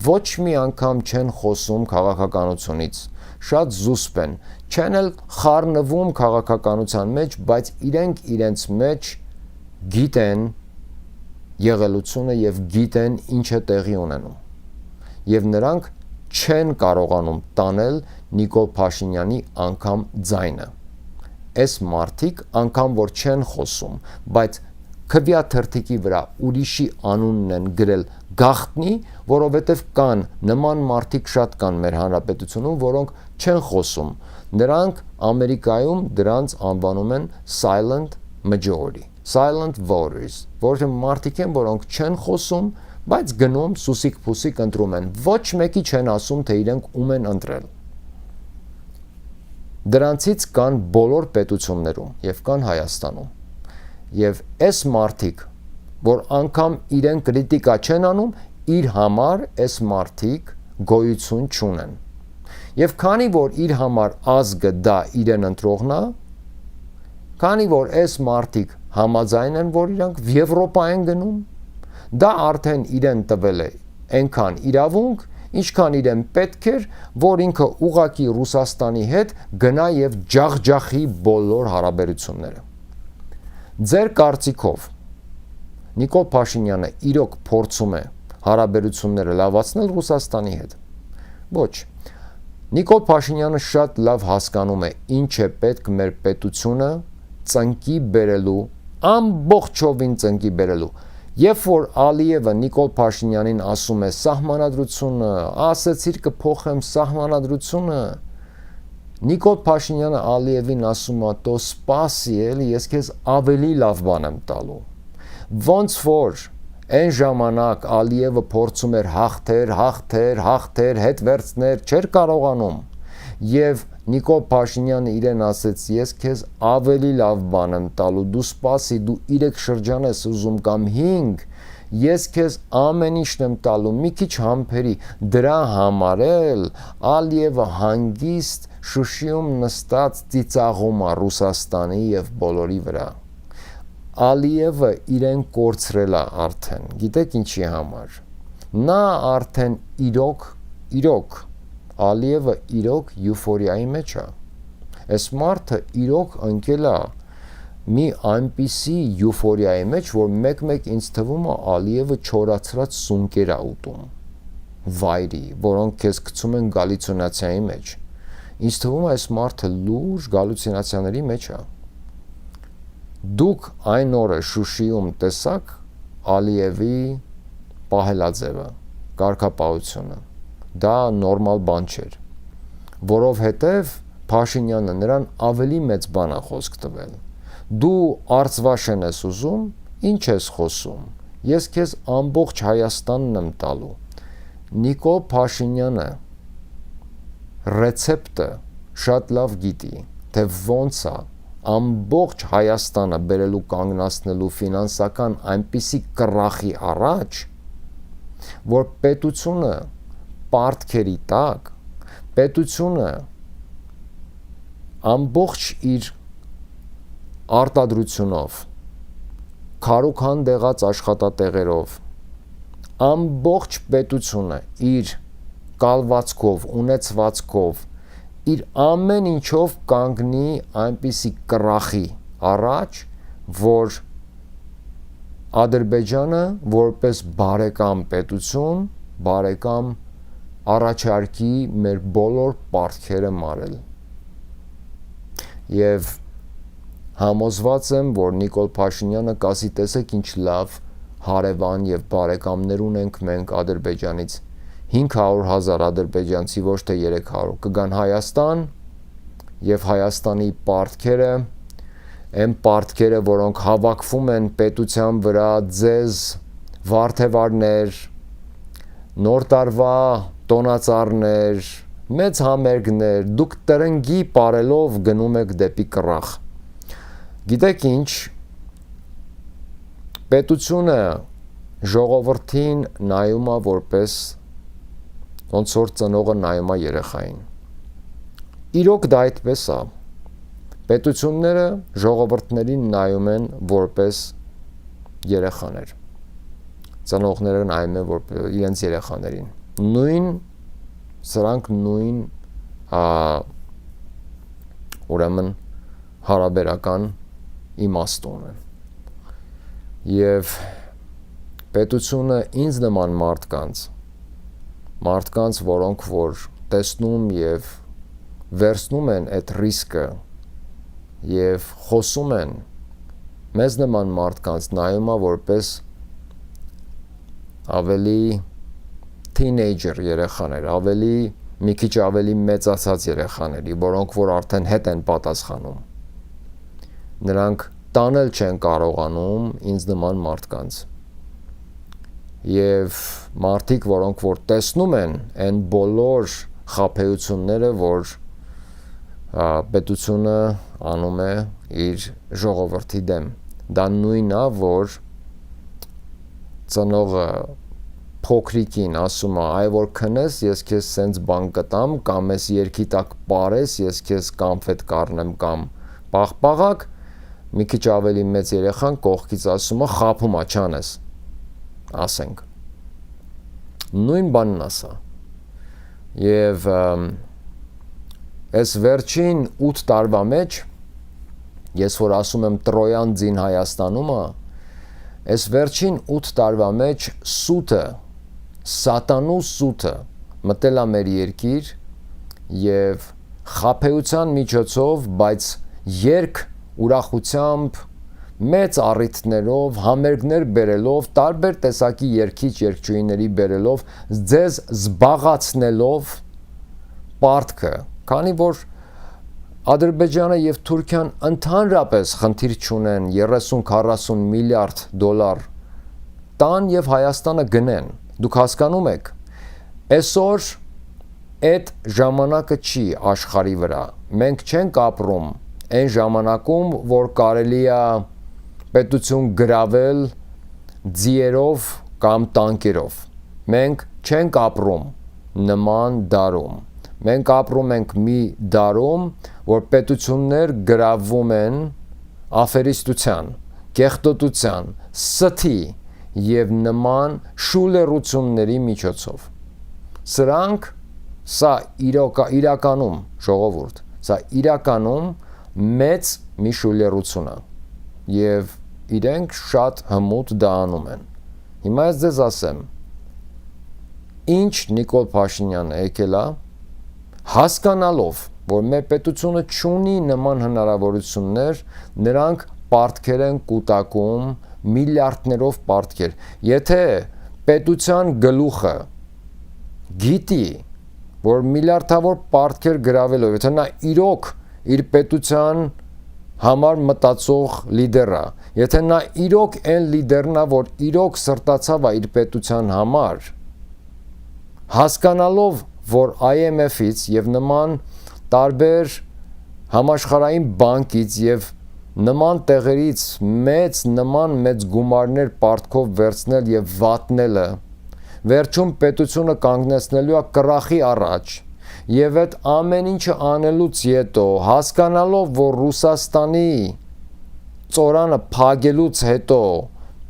ոչ մի անգամ չեն խոսում քաղաքականությունից, շատ զուսպ են, չեն էլ խառնվում քաղաքականության մեջ, բայց իրենք իրենց մեջ գիտեն եղելությունը եւ գիտեն ինչ է տեղի ունենում։ Եվ նրանք չեն կարողանում տանել Նիկոլ Փաշինյանի անգամ ձայնը։ Այս մարդիկ անգամ որ չեն խոսում, բայց քվյաթերթիկի վրա ուրիշի անունն են գրել գախտնի, որովհետև կան նման մարդիկ շատ կան մեր հանրապետությունում, որոնք չեն խոսում։ Նրանք Ամերիկայում դրանց անվանում են silent majority, silent voters, որը մարդիկ են, որոնք չեն խոսում, բայց գնում սուսիկ-փուսիկ ընտրում են։ Ոչ մեկի չեն ասում, թե իրենք ում են ընտրել։ Դրանցից կան բոլոր պետություններում եւ կան Հայաստանում։ Եվ այս մարդիկ, որ անգամ իրեն կրիտիկա չեն անում, իր համար այս մարդիկ գոյություն չունեն։ Եվ քանի որ իր համար ազգը դա իրեն ընտրողն է, քանի որ այս մարդիկ համաձայն են, որ իրանք Եվրոպա են գնում, դա արդեն իրեն տվել է այնքան իրավունք, ինչքան իրեն պետք էր, որ ինքը ուղակի Ռուսաստանի հետ գնա եւ ջախջախի բոլոր հարաբերությունները։ Ձեր կարծիքով Նիկոլ Փաշինյանը իրոք փորձում է հարաբերությունները լավացնել Ռուսաստանի հետ։ Ոչ։ Նիկոլ Փաշինյանը շատ լավ հասկանում է ինչ է պետք մեր պետությունը ծնկի բերելու ամբողջովին ծնկի բերելու։ Երբ որ Ալիևը Նիկոլ Փաշինյանին ասում է սահմանադրությունը, ասեցիր կփոխեմ սահմանադրությունը, Նիկոլ Փաշինյանը Ալիևին ասում է «Տո սպասի էլի, ես քեզ ավելի լավ բան եմ տալու»։ Ոնց որ այն ժամանակ Ալիևը փորձում էր հաղթեր, հետ վերցներ, չէր կարողանում, եւ Նիկոլ Փաշինյանը իրեն ասեց «Ես քեզ ավելի լավ բան եմ տալու, դու սպասի, դու 3 շրջան ես ուզում կամ 5, ես քեզ ամեն ինչն եմ տալու, մի քիչ համբերի»։ Դրա համար էլ Ալիևը հանգիստ Շուշիում նստած ծիծաղում է Ռուսաստանի եւ բոլորի վրա։ Ալիևը իրեն կորցրել է արդեն, գիտեք ինչի համար։ Նա արդեն իրոք Ալիևը իրոք եուֆորիայի մեջ է։ Այս մարդը իրոք ընկել է մի այնպիսի եուֆորիայի մեջ, որ մեկ ինձ թվում է Ալիևը չորացրած սունկեր է ուտում, վայրի, որոնք քեզ գցում են գալյուցինացիայի մեջ։ Ինձ թվում է այս մարդը լուրջ գալյուցինացիաների մեջ է։ Դուք այն օրը Շուշիում տեսաք Ալիևի պահելաձևը, կարգապահությունը։ Դա նորմալ բան չէր, որովհետև Փաշինյանը նրան ավելի մեծ բան է խոսք տվել։ Դու Արցվաշեն ես ուզում, ինչ ես խոսում, ես քեզ ամբողջ Հայաստանն եմ տալու։ Նիկոլ Փաշինյանը ռեցեպտը շատ լավ գիտի, թե ոնց է ամբողջ Հայաստանը բերելու կանգնացնելու ֆինանսական այնպիսի կռախի առաջ, որ պետությունը պարտքերի տակ, պետությունը ամբողջ իր արտադրությունով, քարուքան դեղած աշխատատեղերով, ամբողջ պետությունը իր կալվածքով, ունեցվածքով, իր ամեն ինչով կանգնի այնպիսի կռախի առաջ, որ Ադրբեջանը որպես բարեկամ պետություն, բարեկամ առաջարկի մեր բոլոր պարտքերը մարել։ Եվ համոզված եմ, որ Նիկոլ Փաշինյանը կասի տեսեք ինչ լավ հարևան եւ բարեկամներ ունենք մենք Ադրբեջանից, 500,000 ադրբեջանցի, ոչ թե 300, կգան Հայաստան եւ Հայաստանի պարտքերը, այն պարտքերը, որոնք հավաքվում են պետության վրա, ձեզ վարդեվարներ, նոր տարվա տոնածառներ, մեծ համերգներ, դուք տրնգի պարելով գնում եք դեպի կռախ։ Գիտեք ինչ, պետությունը ժողովրդին նայում է որպես ոնց որ ծնողը նայում է երեխային։ Իրոք դա այդպես է։ Պետությունները ժողովրդներին նայում են որպես երեխաներ։ Ծնողները նայում են որպես իրենց երեխաներին։ Սրանք նույն ուրեմն հարաբերական իմաստուն են։ Եվ պետությունը ինձ նման մարդկանց, որոնք որ տեսնում եւ վերցնում են այդ ռիսկը եւ խոսում են մեզ նման մարդկանց նայում է որպես ավելի թինեյջեր երեխաներ, մի քիչ ավելի մեծացած երեխաների, որոնք որ արդեն հետ են պատասխանում։ Նրանք տանել չեն կարողանում ինձ նման մարդկանց։ Եվ մարդիկ, որոնք որ տեսնում են այն բոլոր խաբեությունները, որ պետությունը անում է իր ժողովրդի դեմ, դա նույնն է, որ ծնողը փոքրիկին ասում է, այ որ քնես, ես քեզ սենց բան կտամ, կամ ես երկի տակ պարես, ես քեզ կամֆետ կառնեմ կամ պաղպաղակ, մի քիչ ավելի մեծ երեխան կողքից ասում է, խափում է, չանես, ասենք։ Նույն բանն ասա։ Եվ այս վերջին 8 տարվա մեջ, ես որ ասում եմ Տրոյան ձին Հայաստանում է, այս վերջին 8 տարվա մեջ սուտը, սատանու սուտը մտել է մեր երկիր եւ խաբեության միջոցով, բայց երկ ուրախությամբ մեծ առիթներով, համերգներ բերելով, տարբեր տեսակի երգիչ երգչուհիների բերելով, ձեզ զբաղացնելով պարտքը, քանի որ Ադրբեջանը եւ Թուրքիան ընդհանրապես խնդիր չունեն 30-40 միլիարդ դոլար տան եւ Հայաստանը գնեն։ Դուք հասկանում եք, այսօր այդ ժամանակը չի աշխարհի վրա։ Մենք չենք ապրում այն ժամանակում, որ կարելի է պետություն գրավել ձիերով կամ տանկերով։ Մենք չենք ապրում նման դարում։ Մենք ապրում ենք մի դարում, որ պետություններ գրավում են աֆերիստության, կեղտոտության, ստի եւ նման շուլերությունների միջոցով։ Սա իրականում ժողովուրդ, սա իրականում մեծ մի շուլերություն է եւ իրենք շատ հմուտ դա անում են։ Հիմա ես ձեզ ասեմ, ինչ Նիկոլ Փաշինյանը եկել է, հասկանալով, որ մեր պետությունը չունի նման հնարավորություններ, նրանք պարտքեր են կուտակում, միլիարդներով պարտքեր։ Եթե պետության գլուխը գիտի, որ միլիարդավոր պարտքեր գրավելով, եթե նա իրոք իր պետության համար մտածող լիդեր է, եթե նա իրոք այն լիդերն է, որ իրոք սրտացավ է իր պետության համար, հասկանալով, որ IMF-ից եւ նման տարբեր համաշխարհային բանկից եւ նման տեղերից մեծ գումարներ պարտքով վերցնել եւ վատնելը վերջում պետությունը կանգնեցնելու է կռախի առաջ եւ այդ ամեն ինչը անելուց հետո հասկանալով, որ Ռուսաստանի ծորանը փագելուց հետո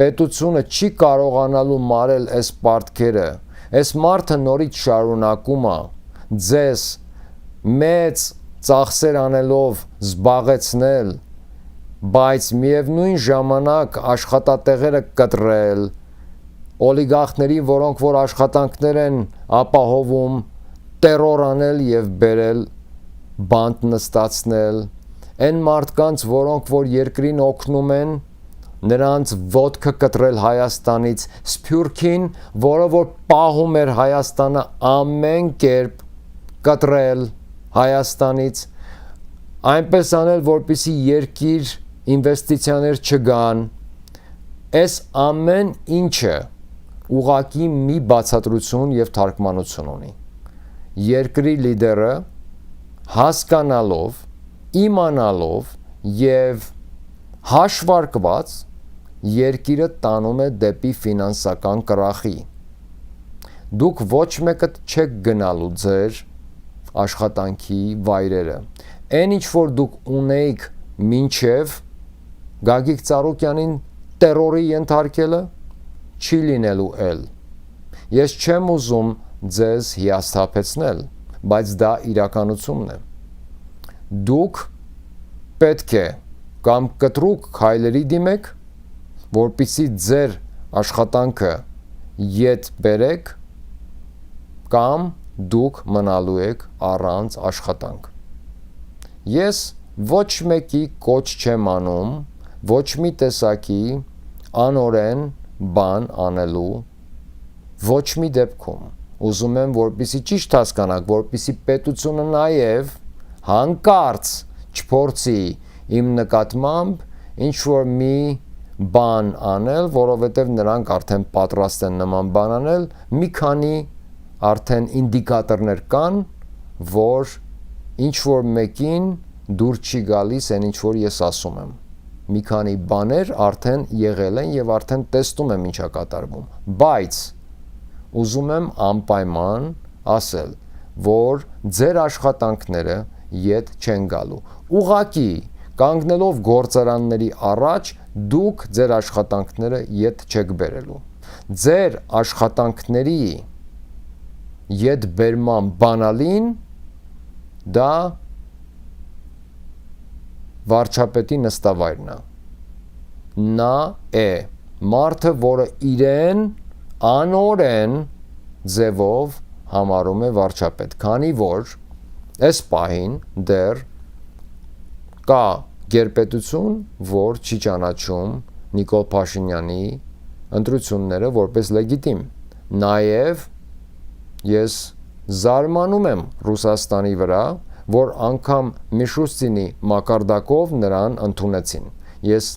պետությունը չի կարողանալու մարել այս պարտքերը, այս մարդը նորից շարունակում է ձեզ մեծ ծախսեր անելով զբաղեցնել, բայց միևնույն ժամանակ աշխատատեղերը կտրել, օլիգարխների, որոնք որ աշխատանքներ են ապահովում, տերոր անել եւ բերել, բանտ նստացնել, այն մարդկանց, որոնք որ երկրին օգնում են, նրանց ոտքը կտրել Հայաստանից, Սփյուռքին, որը որ պահում էր Հայաստանը ամեն կերպ կտրել Հայաստանից, այնպես անել, որպեսզի երկիր ինվեստիցիաներ չգան, այս ամեն ինչը ուղղակի մի բացատրություն եւ թարգմանություն ունի։ Երկրի լիդերը հասկանալով, իմանալով եւ հաշվարկված երկիրը տանում է դեպի ֆինանսական կռախի։ Դուք ոչ մեկը չեք գնալու ձեր աշխատանքի վայրերը։ Այն ինչ որ դուք ունեիք մինչև Գագիկ Ծառուկյանին տերորի ենթարկելը չի լինելու էլ։ Ես չեմ ուզում ձեզ հիասթափեցնել, բայց դա իրականությունն է։ Դուք պետք է կամ կտրուկ քայլերի դիմեք, որպեսզի ձեր աշխատանքը ետ բերեք, կամ դուք մնալու եք առանց աշխատանք։ Ես ոչ մեկի կոչ չեմ անում, ոչ մի տեսակի անօրեն բան անելու, ոչ մի դեպքում։ Ուզում եմ, որպեսզի ճիշտ հասկանաք, որպեսզի պետությունը նաև հանկարծ չփորձի իմ նկատմամբ ինչ որ մի բան անել, որովհետև նրանք արդեն պատրաստ են նման բան անել, մի քանի արդեն ինդիկատորներ կան, որ ինչ որ մեկին դուր չի գալիս այն ինչ որ ես ասում եմ։ Մի քանի բաներ արդեն եղել են եւ արդեն տեսնում եմ ինչա կատարվում, բայց ուզում եմ անպայման ասել, որ ձեր աշխատանքները ետ չեն գալու։ Ուղղակի կանգնելով գործարանների առաջ դուք ձեր աշխատանքները ետ չեք բերելու։ Ձեր աշխատանքների ետ բերման բանալին դա վարչապետի նստավայրն է։ Նա է մարդը, որը իրեն անօրեն ձևով համարում է վարչապետ, քանի որ այս պահին դեռ կա գերպետություն, որ չի ճանաչում Նիկոլ Փաշինյանի ընտրությունները որպես լեգիտիմ։ Նաև ես զարմանում եմ Ռուսաստանի վրա, որ անգամ Միշուստինի մակարդակով նրան ընդունեցին։ Ես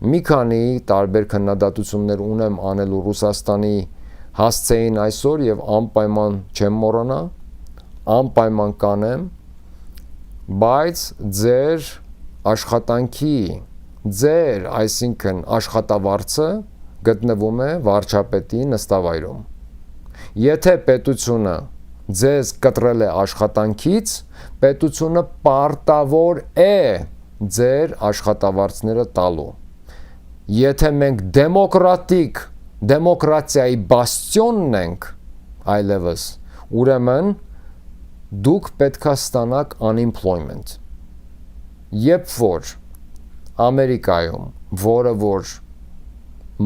մի քանի տարբեր քննադատություններ ունեմ անելու Ռուսաստանի հասցեին այսօր եւ անպայման չեմ մոռանա, անպայման կանեմ, բայց ձեր աշխատանքի, ձեր, այսինքն աշխատավարձը գտնվում է վարչապետի նստավայրում։ Եթե պետությունը ձեզ կտրել է աշխատանքից, պետությունը պարտավոր է ձեր աշխատավարձները տալու։ Եթե մենք դեմոկրատիայի բաստիոնն ենք այլևս, ուրեմն դուք պետքա ստանաք unemployment։ Երբ որ Ամերիկայում, որը որ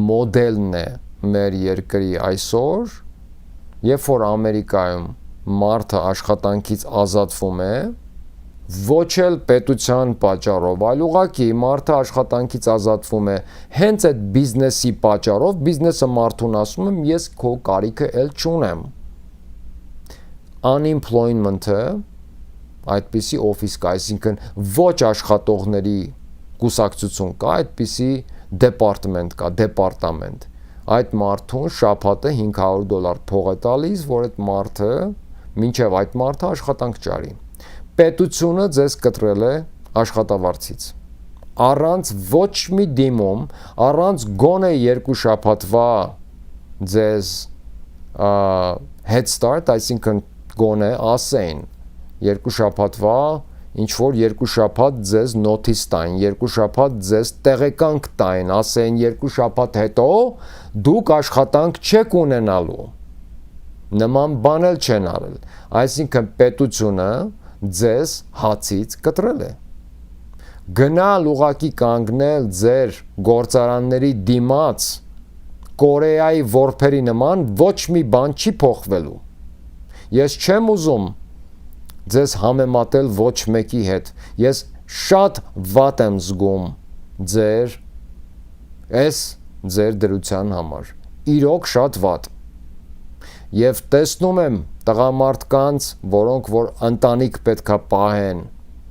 մոդելն է մեր երկրի այսօր, երբ որ Ամերիկայում մարդը աշխատանքից ազատվում է, ոչ էլ պետության պատճառով, այլ ուղղակի մարդը աշխատանքից ազատվում է հենց այդ բիզնեսի պատճառով, բիզնեսը մարդուն ասում եմ, ես քո կարիքը էլ չունեմ։ Unemployment-ը այդպիսի օֆիս կա, այսինքն ոչ աշխատողների կուսակցություն կա, այդպիսի դեպարտամենտ։ Այդ մարդուն շաբաթը $500 փող է տալիս, որ այդ մարդը, մինչև այդ մարդը աշխատանք ճարի։ Պետությունը ձեզ կտրել է աշխատավարձից։ Առանց ոչ մի դիմում, առանց գոնե 2 շաբաթվա ձեզ head start, այսինքն գոնե ասեն 2 շաբաթվա, ինչ որ 2 շաբաթ ձեզ նոթիս տային, 2 շաբաթ ձեզ տեղեկանք տային, ասեն 2 շաբաթ հետո դուք աշխատանք չեք ունենալու։ Նման բան էլ չեն արել, այսինքն պետությունը ձեզ հացից կտրել է։ Գնալ ուղակի կանգնել ձեր գործարանների դիմաց Կորեայի որբերի նման ոչ մի բան չի փոխվելու։ Ես չեմ ուզում ձեզ համեմատել ոչ մեկի հետ, ես շատ վատ եմ զգում ձեր դրության համար, իրոք շատ վատ։ Եվ տեսնում եմ տղամարդկանց, որոնք որ ընտանիք պետքա պահեն,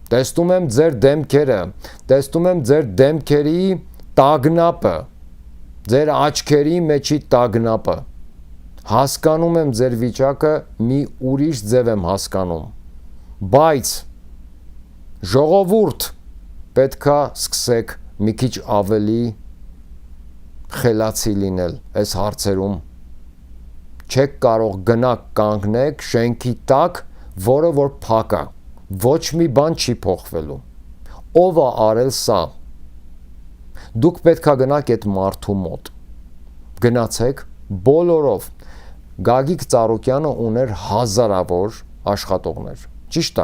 տեսնում եմ ձեր դեմքերը, տեսնում եմ ձեր դեմքերի տագնապը, ձեր աչքերի մեջի տագնապը, հասկանում եմ ձեր վիճակը, մի ուրիշ ձև եմ հասկանում, բայց ժողովուրդ պետքա սկսեք մի քիչ ավելի խելացի լինել այս հարցերում։ Չեք կարող գնաք կանգնեք շենքի տակ, որը որ փակ է, ոչ մի բան չի փոխվելու։ Ով է արել սա։ Դուք պետքա գնաք այդ մարդու մոտ։ Գնացեք բոլորով։ Գագիկ Ծառուկյանը ուներ հազարավոր աշխատողներ։ Ճիշտ է։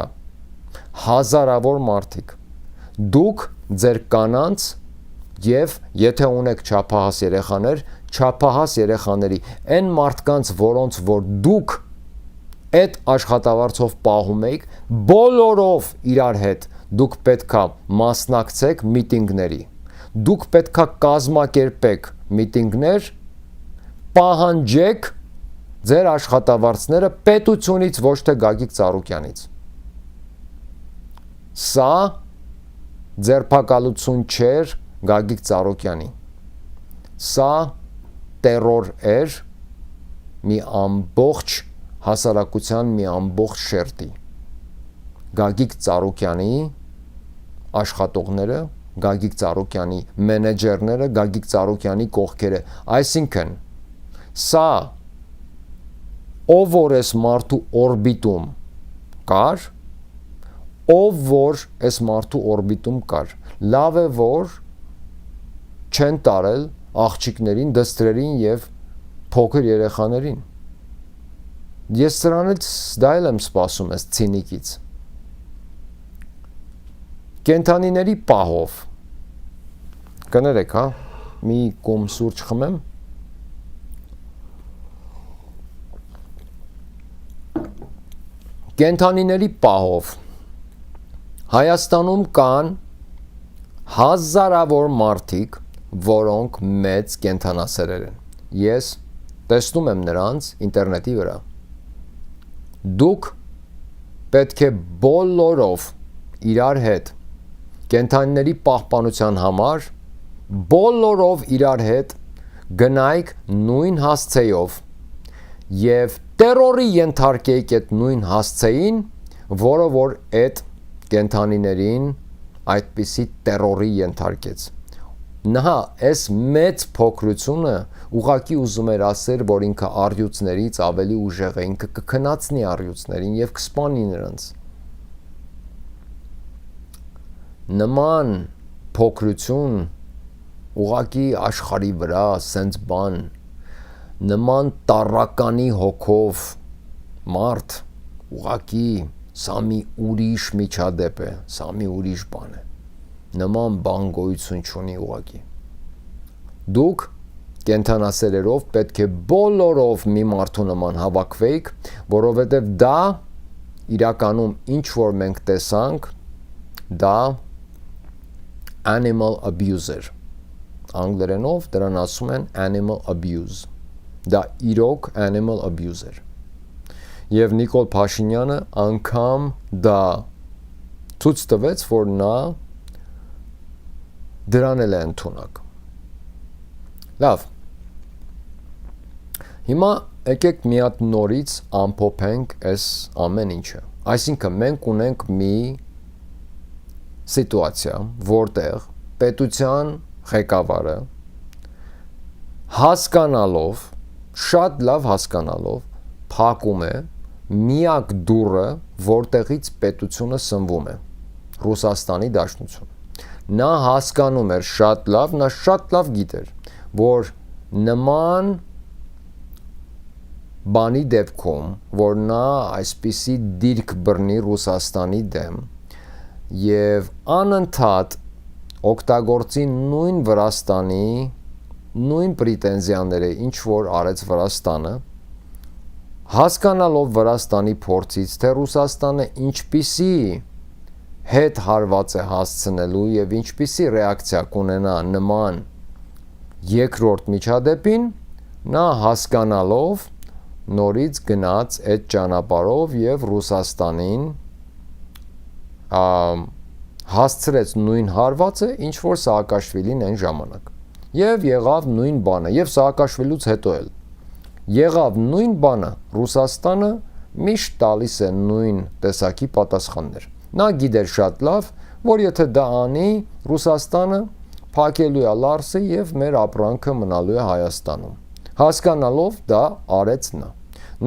Հազարավոր մարդիկ։ Դուք ձեր կանանց եւ եթե ունեք չափահաս երեխաներ, չափահաս երեխաների այն մարդկանց, որոնց որ դուք այդ աշխատավարձով պահում եք, բոլորով իրար հետ դուք պետքա մասնակցեք միտինգների։ Դուք պետքա կազմակերպեք միտինգներ, պահանջեք ձեր աշխատավարձները պետությունից, ոչ թե Գագիկ Ծառուկյանից։ Սա ձերբակալություն չէր Գագիկ Ծառուկյանի։ Սա տերոր էր մի ամբողջ հասարակության մի ամբողջ շերտի։ Գագիկ Ծառուկյանի աշխատողները, Գագիկ Ծառուկյանի մենեջերները, Գագիկ Ծառուկյանի կողքերը, այսինքն սա ով որ այս մարդու օրբիտում կար, ով որ այս մարդու օրբիտում կար, լավ է որ չեն տարել աղջիկներին, դստրերին եւ փոքր երեխաներին։ Ես սրանից դա էլ եմ սպասում այս ցինիկից։ Կենթանիների պահով կներեք, հա, մի կում սուրճ խմեմ։ Կենթանիների պահով Հայաստանում կան հազարավոր մարդիկ, որոնք մեծ կենդանասերեր են։ Ես տեսնում եմ նրանց ինտերնետի վրա։ Դուք պետք է բոլորով իրար հետ կենդանիների պահպանության համար բոլորով իրար հետ գնայք նույն հասցեով եւ տերորի ենթարկեիք այդ նույն հասցեին, որը որ այդ կենդանիներին այդպիսի տերորի ենթարկեց։ Նա այս մեծ փոքրությունը ուղղակի ուզում էր ասել, որ ինքը առյուծներից ավելի ուժեղ է, ինքը կքնացնի առյուծներին եւ կսպանի նրանց։ Նման փոքրություն ուղղակի աշխարհի վրա սենց բան, նման տառականի հոգով մարդ, ուղղակի սա մի ուրիշ միջադեպ է, սա մի ուրիշ բան է, նման բան գոյություն չունի ուղղակի։ Դուք կենդանասերերով պետք է բոլորով մի մարդու նման հավաքվեիք, որովհետև դա իրականում ինչ որ մենք տեսանք, դա animal abuser, անգլերենով դրան ասում են animal abuse, դա իրոք animal abuser։ Եվ Նիկոլ Փաշինյանը անգամ դա ցույց տվեց, որ նա դրան էլ է ընդունակ։ Լավ, հիմա եկեք մի հատ նորից ամփոփենք այս ամեն ինչը։ Այսինքն մենք ունենք մի սիտուացիա, որտեղ պետության ղեկավարը հասկանալով, շատ լավ հասկանալով, փակում է միակ դուռը, որտեղից պետությունը սնվում է, Ռուսաստանի Դաշնություն։ Նա հասկանում էր շատ լավ, նա շատ լավ գիտեր, որ նման բանի դեպքում, որ նա այսպիսի դիրք բռնի Ռուսաստանի դեմ եւ անընդհատ օգտագործի նույն Վրաստանի նույն պրետենզիաները, ինչ որ արեց Վրաստանը, հասկանալով Վրաստանի փորձից, թե Ռուսաստանը ինչպիսի հետ հարված է հասցնելու եւ ինչպիսի ռեակցիա կունենա նման երկրորդ միջադեպին, նա հասկանալով նորից գնաց այդ ճանապարհով եւ Ռուսաստանին հասցրեց նույն հարվածը, ինչ որ Սաակաշվիլին այն ժամանակ։ Եվ եղավ նույն բանը, եւ Սաակաշվիլուց հետո էլ եղավ նույն բանը, Ռուսաստանը միշտ տալիս է նույն տեսակի պատասխաններ։ Նա գիտեր շատ լավ, որ եթե դա անի, Ռուսաստանը փակելու է Լարսը եւ մեր ապրանքը մնալու է Հայաստանում։ Հասկանալով դա արեց նա։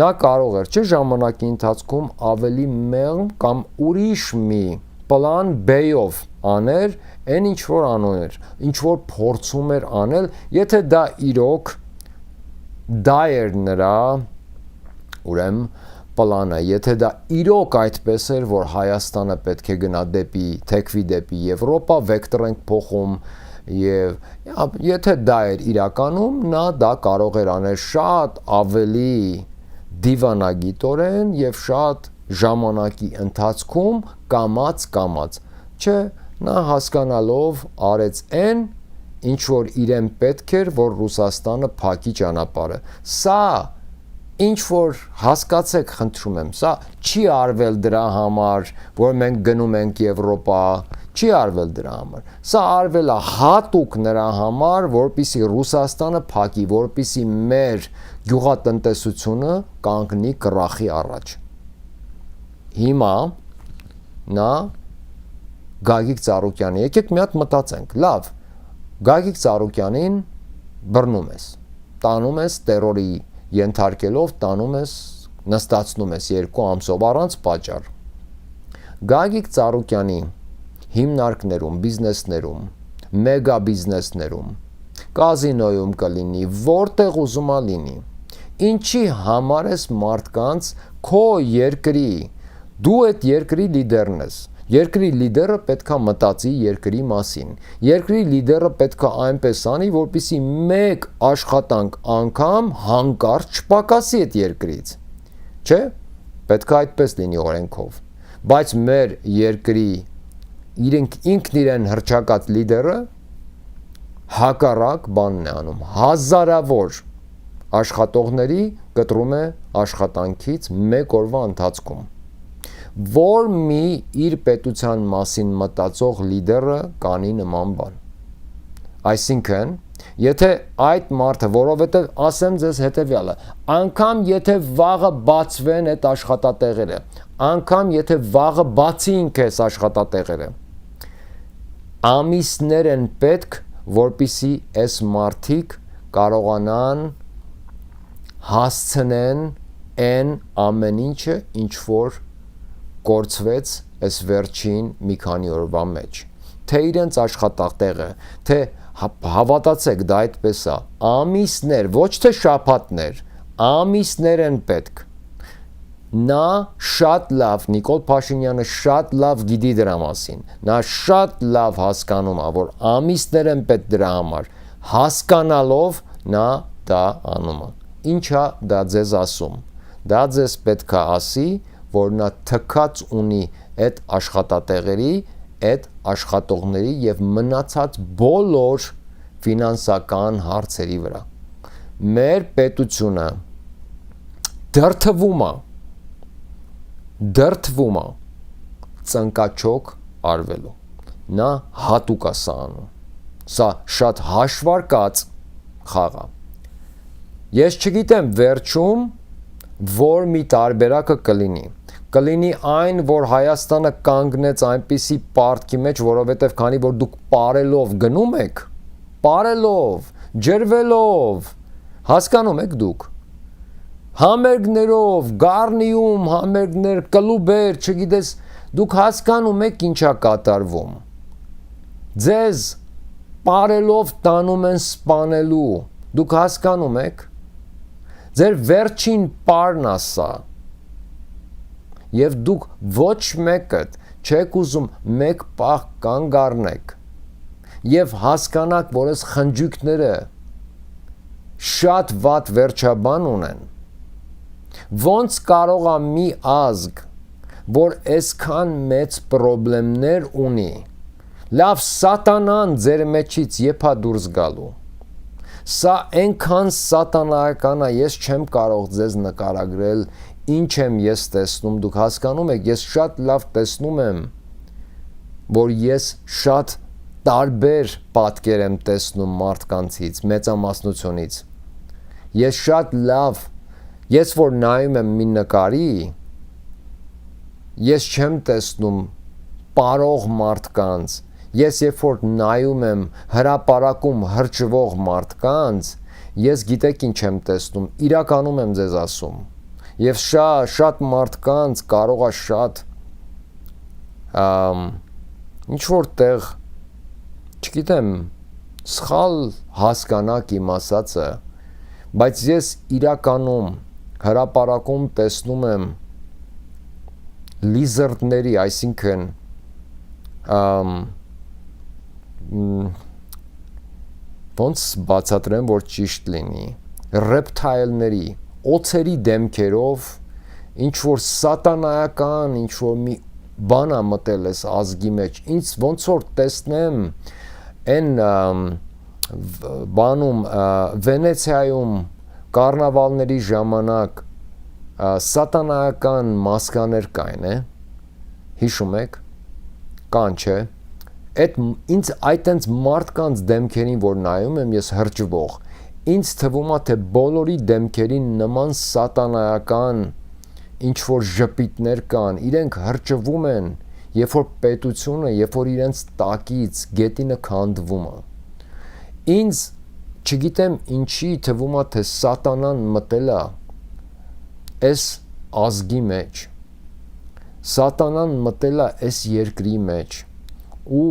Նա կարող էր չէ ժամանակի ընթացքում ավելի մեղմ կամ ուրիշ մի պլան B-ով աներ, այն ինչ որ անում էր, ինչ որ փորձում էր անել, եթե դա իրոք դա էր նրա ուրեմն պլանը, եթե դա իրոք այդպես էր, որ Հայաստանը պետք է գնա դեպի թեքվի դեպի Եվրոպա, վեկտոր ենք փոխում եւ եթե դա էր իրականում, նա դա կարող էր անել շատ ավելի դիվանագիտորեն եւ շատ ժամանակի ընթացքում կամած, չէ, նա հասկանալով արեց այն, ինչ որ իրեն պետք էր, որ Ռուսաստանը փակի ճանապարհը։ Սա ինչ որ հասկացեք, խնդրում եմ, սա չի արվել դրա համար, որ մենք գնում ենք Եվրոպա, չի արվել դրա համար։ Սա արվել է հատուկ նրա համար, որպեսզի Ռուսաստանը փակի, որպեսզի մեր գյուղատնտեսությունը կանգնի կռախի առաջ։ Հիմա նա Գագիկ Ծառուկյանի, եկեք մի հատ մտածենք, լավ, Գագիկ Ծառուկյանին բռնում ես, տանում ես տերորի ենթարկելով, տանում ես, նստացնում ես 2 ամսով առանց պատճառ։ Գագիկ Ծառուկյանի հիմնարկներում, բիզնեսներում, մեգա բիզնեսներում, կազինոյում կլինի, որտեղ ուզում ա լինի, ինչի համար ես մարդկանց քո երկրի, դու այդ երկրի լիդերն ես, երկրի լիդերը պետքա մտածի երկրի մասին, երկրի լիդերը պետքա այնպես անի, որպեսզի մեկ աշխատանք անգամ հանկարծ չպակասի այդ երկրից, չէ, պետքա այդպես լինի օրենքով, բայց մեր երկրի ինքն իրեն հռչակած լիդերը հակառակ բանն է անում, հազարավոր աշխատողների կտրում է աշխատանքից մեկ օրվա ընթացքում, որ մի իր պետության մասին մտածող լիդերը կանի նման բան։ Այսինքն, եթե այդ մարդը, որովհետև ասեմ ձեզ հետևյալը, անգամ եթե վաղը բացվեն այդ աշխատատեղերը, անգամ եթե վաղը բացի ինքես աշխատատեղերը, ամիսներ են պետք, որպիսի այս մարդիկ կարողանան հասցնեն այն ամեն ինչը, ինչ որ կորցվեց այս վերջին մի քանի օրվա մեջ, թե իրենց աշխատատեղը, թե հավատացեք, դա այդպես է, ամիսներ, ոչ թե շաբաթներ, ամիսներ են պետք։ Նա շատ լավ, Նիկոլ Փաշինյանը շատ լավ գիտի դրա մասին, նա շատ լավ հասկանում է, որ ամիսներ են պետք դրա համար, հասկանալով նա դա անում է։ Ինչա դա ձեզ ասում, դա ձեզ պետք է ասի, որ նա թքած ունի այդ աշխատատեղերի, այդ աշխատողների եւ մնացած բոլոր ֆինանսական հարցերի վրա։ Մեր պետությունը դրթվում է ծնկաչոք արվելու։ Նա հատուկ է սա անում։ Սա շատ հաշվարկած խաղ է։ Ես չգիտեմ վերջում որ մի տարբերակը կլինի այն, որ Հայաստանը կանգնեց այնպիսի պարտքի մեջ, որովհետև քանի որ դուք պարելով գնում եք, պարելով, ջրվելով, հասկանում եք դուք, համերգներով, գառնիում, համերգներ, կլուբեր, չգիտես, դուք հասկանում եք ինչա կատարվում, ձեզ պարելով տանում են սպանելու, դուք հասկանում եք, ձեր վերջին պարն ասա, և դուք ոչ մեկըդ չեք ուզում մեկ պահ կանգ առնեք և հասկանաք, որ այս խնջույքները շատ վատ վերջաբան ունեն, ոնց կարող է մի ազգ, որ այսքան մեծ պրոբլեմներ ունի, լավ սատանան ձեր մեջից եփա դուրս գալու, սա այնքան սատանայական է, ես չեմ կարող ձեզ նկարագրել ինչ եմ ես տեսնում, դուք հասկանում եք, ես շատ լավ տեսնում եմ, որ ես շատ տարբեր պատկեր եմ տեսնում մարդկանցից, մեծամասնությունից, ես շատ լավ, ես որ նայում եմ մի նկարի, ես չեմ տեսնում պարող մարդկանց, ես երբ որ նայում եմ հրապարակում հրճվող մարդկանց, ես գիտեք ինչ եմ տեսնում, իրականում եմ ձեզ ասում, և շատ մարդկանց կարող է շատ ինչ-որ տեղ, չգիտեմ, սխալ հասկանաք իմ ասածը, բայց ես իրականում հրապարակում տեսնում եմ լիզարդների, այսինքն ոնց բացատրեմ, որ ճիշտ լինի, ռեպտայլների, օձերի դեմքերով, ինչ-որ սատանայական, ինչ-որ մի բան է մտել ես ազգի մեջ, ինձ ոնց որ տեսնեմ են բանում Վենեցիայում կարնավալների ժամանակ սատանայական մասկաներ կային, հիշում եք, կան չէ, ինձ այտենց մարդկանց դեմքերին, որ նայում եմ ես հրճվող, ինձ թվում է, թե բոլորի դեմքերին նման սատանայական ինչ-որ ժպիտներ կան, իրենք հրճվում են, երբ որ պետությունը, երբ որ իրենց տակից գետինը քանդվում է։ Ինձ չգիտեմ ինչի թվում է, թե սատանան մտել է այս ազգի մեջ, սատանան մտել է այս երկրի մեջ ու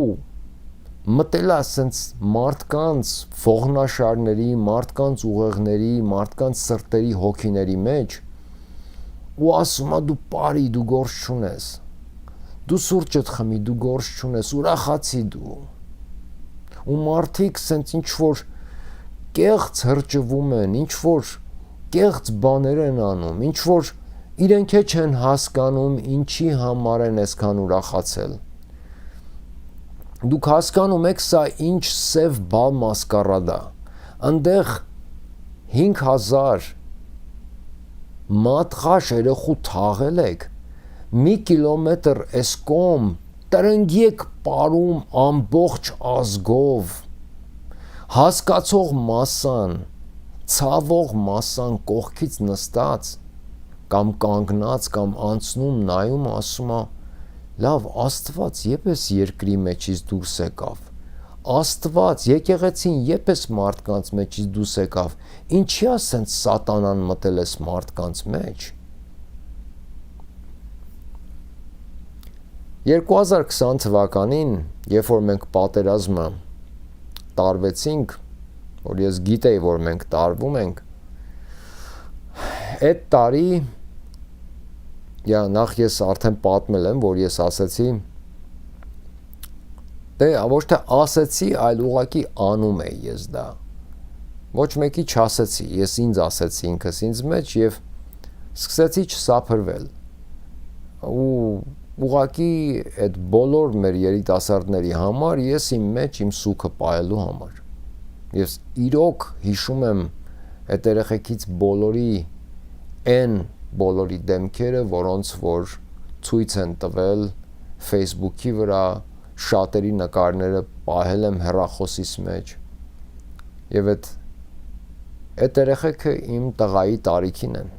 մտել է ասենց մարդկանց ողնաշարների, մարդկանց ուղեղների, մարդկանց սրտերի հոգիների մեջ ու ասում է դու բարի, դու գործ չունես, դու սուրճդ խմի, դու գործ չունես, ուրախացի դու ու մարդիկ սենց ինչ-որ կեղծ հրճվում են, ինչ-որ կեղծ բաներ են անում, ինչ-որ իրենք չեն հասկանում ինչի համար են այսքան ուրախացել։ Դուք հասկանում եք սա ինչ սև բալ մասկարադա, ընդեղ 5000 մատղաշ երեխու թաղել եք, մի կիլոմետր էս կողմ տրնգեք պարում ամբողջ ազգով, հասկացող մասան, ցավող մասան կողքից նստած կամ կանգնած կամ անցնում նայում ասում է լավ Աստված եպես երկրի մեջից դուրս եկավ, Աստված եկեղեցին եպես մարդկանց մեջից դուրս եկավ, ինչի՞ է սենց սատանան մտել էս մարդկանց մեջ։ 2020 թվականին, երբ որ մենք պատերազմը տարվեցինք, որ ես գիտեի, որ մենք տարվում ենք, այդ տարի նախ ես արդեն պատմել եմ, որ ես ասեցի, ոչ թե ասեցի, այլ ուղղակի անում էի ես դա, ոչ մեկի չասեցի, ես ինձ ասեցի ինքս ինձ մեջ և սկսեցի չսափրվել, ու ուղղակի այդ բոլոր մեր երիտասարդների համար ես իմ մեջ իմ սուգը պահելու համար, ես իրոք հիշում եմ այդ երեխեքից բոլորի բոլորի դեմքերը, որոնց որ ցույց են տվել Facebook-ի վրա, շատերի նկարները պահել եմ հեռախոսիս մեջ և այդ երեխեքը իմ տղայի տարիքին են,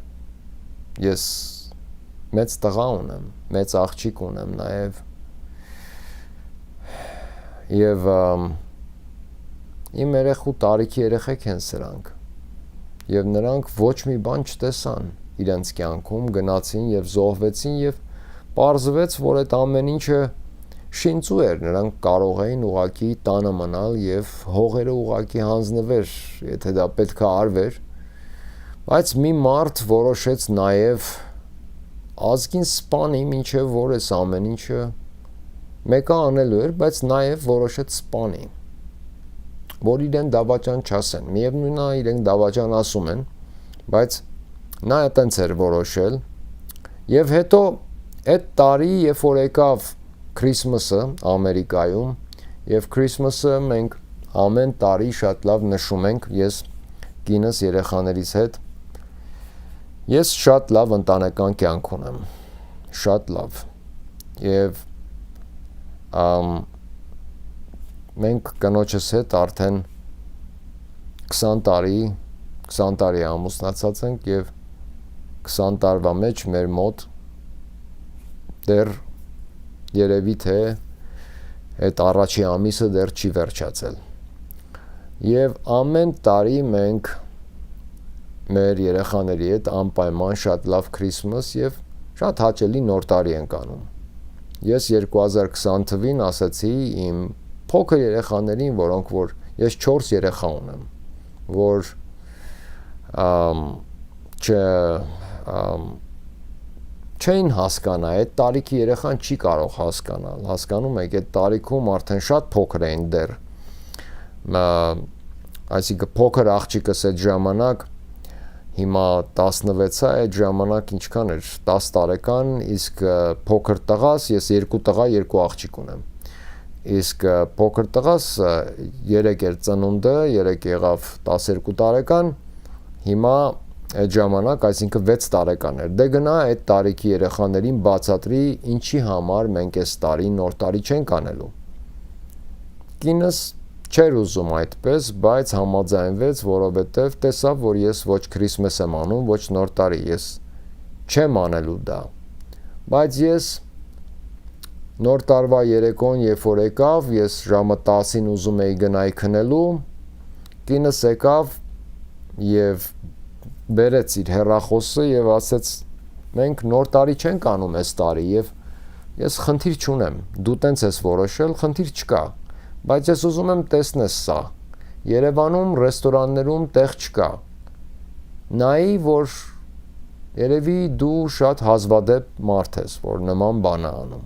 ես մեծ տղա ունեմ, մեծ աղջիկ ունեմ նաև և իմ երեխու տարիքի երեխեք են սրանք և նրանք ոչ մի բան չտեսան իրենց կյանքում, գնացին և զոհվեցին և պարզվեց, որ այդ ամեն ինչը շինծու էր, նրանք կարող էին ուղղակի տանը մնալ և հողերը ուղղակի հանձնվեր, եթե դա պետք է արվեր, բայց մի մարդ որոշեց նաև ազգին սպանի, մինչև որ այս ամեն ինչը մեկը անելու էր, բայց նաև որոշեց սպանի, որ իրեն դավաճան չասեն, միևնույն է իրենք դավաճան ասում են, բայց նա այտենց էր որոշել և հետո այդ տարի, երբ որ եկավ Քրիսմասը Ամերիկայում և Քրիսմասը մենք ամեն տարի շատ լավ նշում ենք, ես կինս երեխաներիս հետ, ես շատ լավ ընտանեկան կյանք ունեմ, շատ լավ և մենք կնոջս հետ արդեն 20 տարի ամուսնացած ենք և 20 տարվա մեջ մեր մոտ դեռ երևի թե այդ առաջի ամիսը դեռ չի վերջացել և ամեն տարի մենք մեր երեխաների հետ անպայման շատ լավ Քրիսմաս և շատ հաճելի նոր տարի ենք անում ես 2020 թվին ասեցի իմ փոքր երեխաներին, որոնք որ ես 4 երեխա ունեմ որ չէին հասկանա, այդ տարիքի երեխան չի կարող հասկանալ, հասկանում եք, այդ տարիքում արդեն շատ փոքր էին դեռ, այսինքն փոքր աղջիկս այդ ժամանակ, հիմա 16 է, այդ ժամանակ ինչքան էր, 10 տարեկան, իսկ փոքր տղաս, ես 2 տղա, 2 աղջիկ ունեմ, իսկ փոքր տղաս 3 էր ծնունդը, 3 եղավ 12 տարեկան, հիմա այդ ժամանակ, այսինքն 6 տարեկան էր, դե գնա այդ տարիքի երեխաներին բացատրի ինչի համար մենք այս տարի նոր տարի չենք անելու, կինս չէր ուզում այդպես, բայց համաձայնվեց, որովհետև տեսավ, որ ես ոչ Քրիսմաս եմ անում, ոչ նոր տարի, ես չեմ անելու դա, բայց ես նոր տարվա երեկոն, երբ որ եկավ, ես ժամը 10-ին ուզում էի գնայի քնելու, կինս եկավ և բերեց իր հեռախոսը և ասեց, մենք նոր տարի չենք անում այս տարի և ես խնդիր չունեմ, դու տենց ես որոշել, խնդիր չկա, բայց ես ուզում եմ տեսնես սա, Երևանում ռեստորաններում տեղ չկա, նայի, որ երևի դու շատ հազվադեպ մարդ ես, որ նման բան է անում,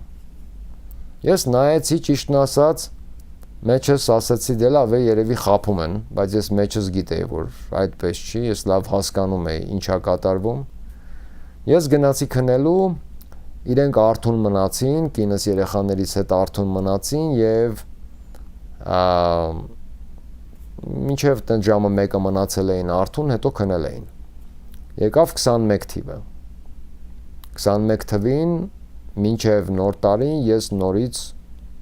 ես նայեցի ճիշտն ասած, մեջս ասեցի դե լավ է երևի խաբում են, բայց ես մեջս գիտեի, որ այդպես չի, ես լավ հասկանում էի ինչա կատարվում, ես գնացի քնելու, իրենք արթուն մնացին, կինս երեխաներիս հետ արթուն մնացին և մինչև տնդ ժամը 1-ը մնացել էին արթուն, հետո քնել էին։ Եկավ 21 թիվը։ 21 թվին մինչև նոր տարին ես նորից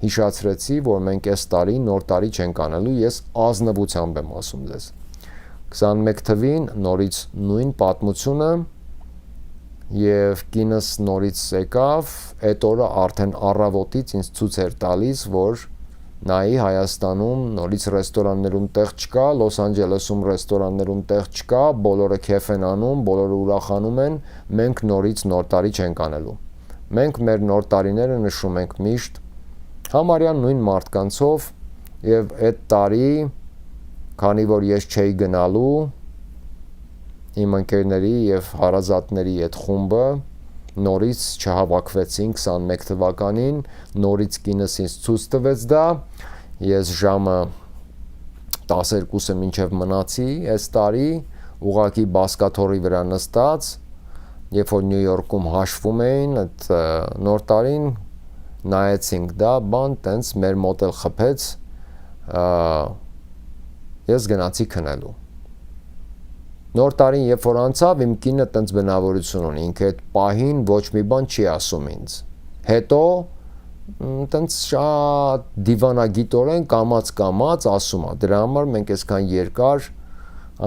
հիշացրեցի, որ մենք այս տարի նոր տարի չենք անելու, ես ազնվությամբ եմ ասում ձեզ։ 21 թվին նորից նույն պատմությունը եւ կինս նորից եկավ, այդ օրը արդեն առավոտից ինձ ցույց էր տալիս, որ նայի Հայաստանում նորից ռեստորաններում տեղ չկա, Լոս Անջելեսում ռեստորաններում տեղ չկա, բոլորը քեֆ են անում, բոլորը ուրախանում են, մենք նորից նոր տարի չենք անելու։ Մենք մեր նոր տարիները նշում ենք միշտ համարյա նույն մարդկանցով եւ այդ տարի, քանի որ ես չէի գնալու իմ ընկերների եւ հարազատների այդ խումբը նորից չհավաքվեցին 21 թվականին, նորից կինս ինձ ցույց տվեց դա, ես ժամը 12-ը մինչև մնացի այս տարի, ուղակի բասկաթոռի վրա նստած, երբ որ Նյու Յորքում հաշվում էին այդ նոր տարին, նայեցինք դա, բան, տենց մեր մոտ էլ խփեց, ես գնացի քնելու։ Նոր տարին երբ որ անցավ, իմ կինը տենց բնավորություն ունի, ինքը այդ պահին ոչ մի բան չի ասում ինձ։ Հետո տենց շատ դիվանագիտորեն կամաց ասում է։ Դրա համար մենք այսքան երկար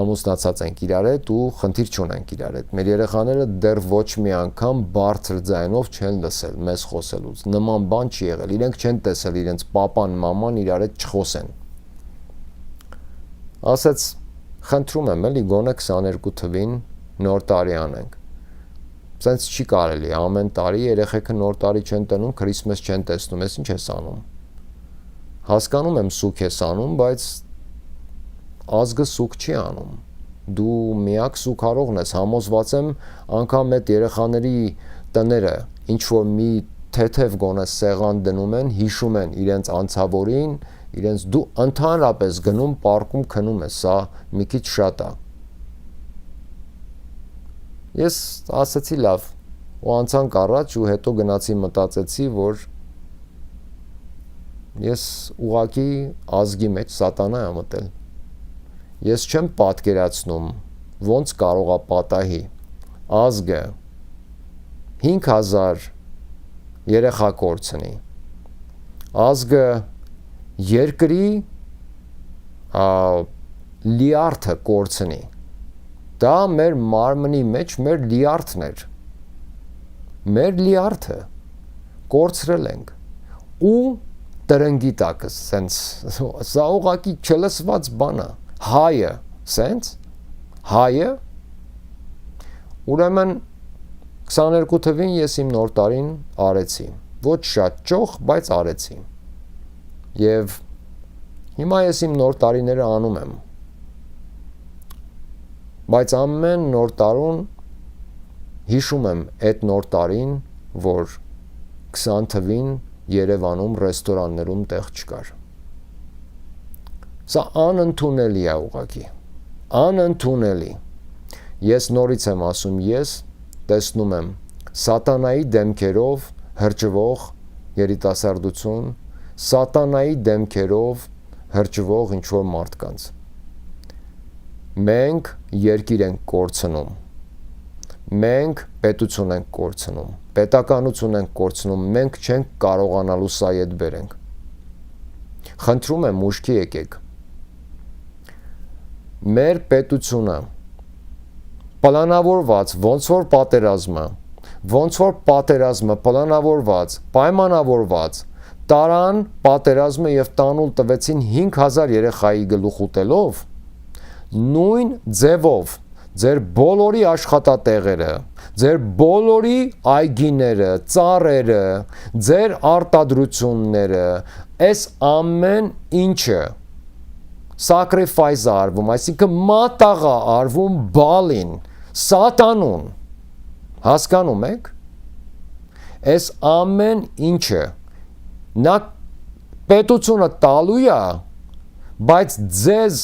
ամուսնացած ենք իրար հետ ու խնդիր չունենք իրար հետ։ Մեր երեխաները դեռ ոչ մի անգամ բարձր ձայնով չեն լսել մեզ խոսելուց։ Նման բան չի եղել։ Իրենք չեն տեսել իրենց պապան, մաման իրար հետ չխոսեն։ Ասեց խնդրում եմ էլի գոնե 22 թվին նոր տարի անենք։ Սենց չի կարելի, ամեն տարի երեխեքը նոր տարի չեն տնում, Քրիսմաս չեն տեսնում, ես ինչ ես անում։ Հասկանում եմ սուք ես անում, բայց ազգը սուք չի անում։ Դու միակ սուքարողն ես, համոզված եմ, անգամ այդ երեխաների տները ինչ որ մի թեթև գոնե սեղան դնում են, հիշում են իրենց անցավորին, իրենց դու ընդհանրապես գնում պարկում քնում ես, սա մի քիչ շատ է։ Ես ասացի լավ, ու անցանք առաջ ու հետո գնացի մտածեցի, որ ես ուղակի ազգի մեջ սատանա եմ մտել։ Ես չեմ պատկերացնում, ոնց կարող է պատահի ազգը 5000 երեխա կորցնի։ Ազգը երկրի լիարդը կորցնի։ Դա մեր մարմնի մեջ մեր լիարդն էր։ Մեր լիարդը կորցրել ենք։ Ու տրնգի տակը սենց սա ուղղակի չլսված բան է։ Հայը, սենց հայը ուրեմն 22 թվին ես իմ նոր տարին արեցի։ Ոչ շատ ճոխ, բայց արեցի։ Եվ հիմա ես իմ նոր տարիները անում եմ։ Բայց ամեն նոր տարուն հիշում եմ այդ նոր տարին, որ 20 թվին Երևանում ռեստորաններում տեղ չկար։ Սա անընդունելի է ուղղակի։ Անընդունելի։ Ես նորից եմ ասում, ես տեսնում եմ սատանայի դեմքերով հրճվող երիտասարդություն, սատանայի դեմքերով հրճվող ինչ-որ մարդկանց։ Մենք երկիր ենք կորցնում, մենք պետություն ենք կորցնում, պետականություն ենք կորցնում, մենք չենք կարողանալու սա ետ բերենք։ Խնդրում եմ ուշքի եկեք։ Մեր պետությունը պլանավորված, ոնց որ պատերազմը պլանավորված, պայմանավորված, տարան պատերազմը եւ տանուլ տվեցին 5000 երեխայի գլուխ ուտելով, նույն ձևով ձեր բոլորի աշխատատեղերը, ձեր բոլորի այգիները, ծառերը, ձեր արտադրությունները, այս ամեն ինչը sacrifice արվում, այսինքն մատաղ արվում բալին, սատանուն, հասկանում եք, այս ամեն ինչը նա պետությունը տալու է, բայց ձեզ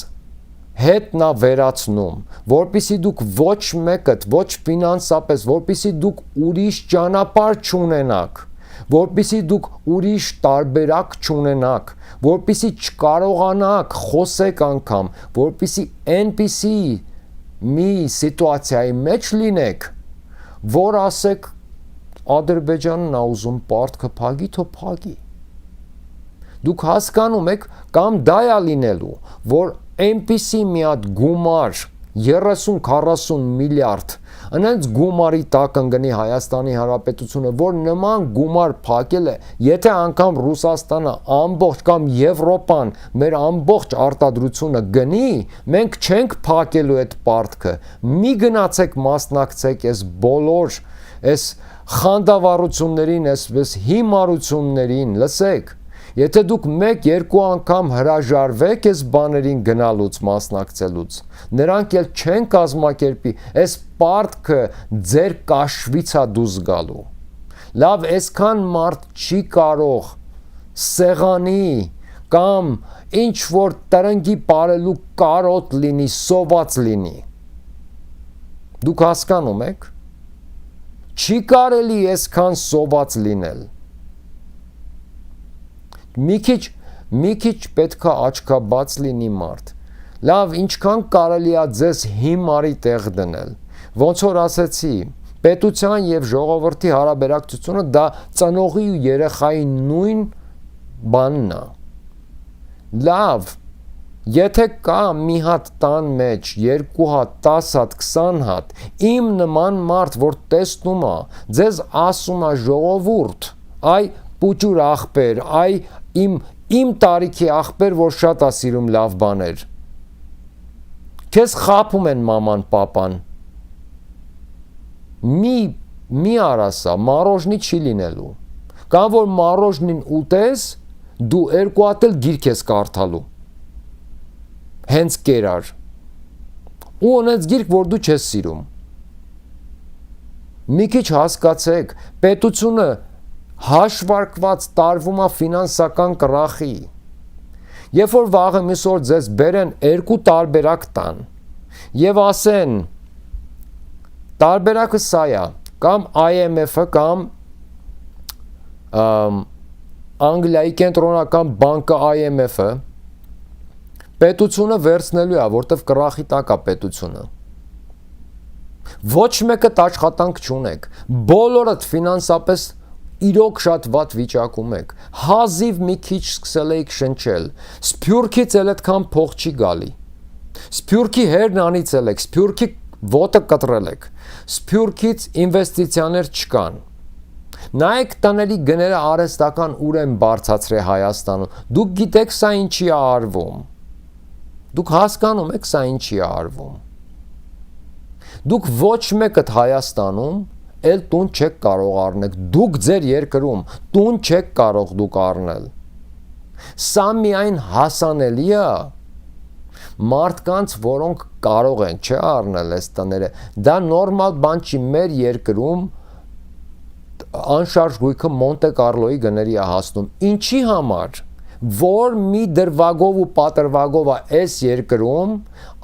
հետ նա վերացնում, որպիսի դուք ոչ մեկդ, ոչ ֆինանսապես, որպիսի դուք ուրիշ ճանապարհ չունենաք, որպեսզի դուք ուրիշ տարբերակ չունենաք, որպեսզի չկարողանաք խոսեք անգամ, որպեսզի այնպիսի մի սիտուացիայի մեջ լինեք, որ ասեք Ադրբեջանն ա ուզում պարտքը փակի, թո փակի։ Դուք հասկանում եք, կամ դա է լինելու, որ այնպիսի մի հատ գումար 30-40 միլիարդ այնց գումարի տակ ընկնի Հայաստանի Հանրապետությունը, որ նման գումար փակել է, եթե անգամ Ռուսաստանը ամբողջ կամ Եվրոպան մեր ամբողջ արտադրությունը գնի, մենք չենք փակելու այդ պարտքը։ Մի գնացեք մասնակցեք այս բոլոր այս խանդավառություններին, այս հիմարություններին, լսեք։ Եթե դուք 1-2 անգամ հրաժարվեք այս բաներին գնալուց, մասնակցելուց, նրանք էլ չեն կազմակերպի, այս պարտքը ձեր կաշվից է դուրս գալու։ Լավ, այսքան մարդ չի կարող սեղանի կամ ինչ որ տրնգի պարելու կարոտ լինի, սոված լինի։ Դուք հասկանում եք։ Չի կարելի այսքան սոված լինել։ Մի քիչ պետքա աչքաբաց լինի մարդ։ Լավ, ինչքան կարելի է ձեզ հիմարի տեղ դնել։ Ոնց որ ասեցի, պետության եւ ժողովրդի հարաբերակցությունը դա ծնողի ու երեխայի նույն բանն է։ Լավ, եթե կա մի հատ տան մեջ 2 հատ, 10 հատ, 20 հատ, իմ նման մարդ, որ տեսնում է, ձեզ ասում է ժողովուրդ, այ պուճուր ախպեր, այ իմ տարիքի ախպեր, որ շատ է սիրում լավ բաներ։ Քեզ խափում են մաման, պապան։ Մի արասա, մարոժնի չի լինելու։ Կամ որ մարոժնին ուտես, դու 2 հատ էլ գիրք ես կարդալու։ Հենց կերար։ Ու ունես գիրք, որ դու չես սիրում։ Մի քիչ հասկացեք, պետությունը հաշվարկված տարվում է ֆինանսական կրախի։ Երբ որ վաղը մյուս օր ձեզ բերեն 2 տարբերակ տան եւ ասեն տարբերակը սա է, կամ IMF-ը կամ Անգլիայի կենտրոնական բանկը IMF-ը պետությունը վերցնելու է, որտեվ կրախի տակ է պետությունը։ Ոչ մեկը աշխատանք չունեք, բոլորդ ֆինանսապես իրոք շատ վատ վիճակում եք, հազիվ մի քիչ սկսել եք շնչել, սփյուռքից էլ այդքան փող չի գալի, սփյուռքի հերն անիծել եք, սփյուռքի ոտը կտրել եք, սփյուռքից ինվեստիցիաներ չկան, նայեք տների գները արհեստական ուր են բարձրացրել Հայաստանում, դուք գիտեք սա ինչի է արվում, դուք հասկանում եք սա ինչի է արվում, դուք ոչ մեկդ Հայաստանում էլ տուն չեք կարող առնել, դուք ձեր երկրում տուն չեք կարող դուք առնել։ Սա միայն հասանելի է մարդկանց, որոնք կարող են չէ առնել այս տները, դա նորմալ բան չի, մեր երկրում անշարժ գույքը Մոնտե Կարլոյի գների է հասնում, ինչի համար, որ մի դրվագով ու պատրվագով է այս երկրում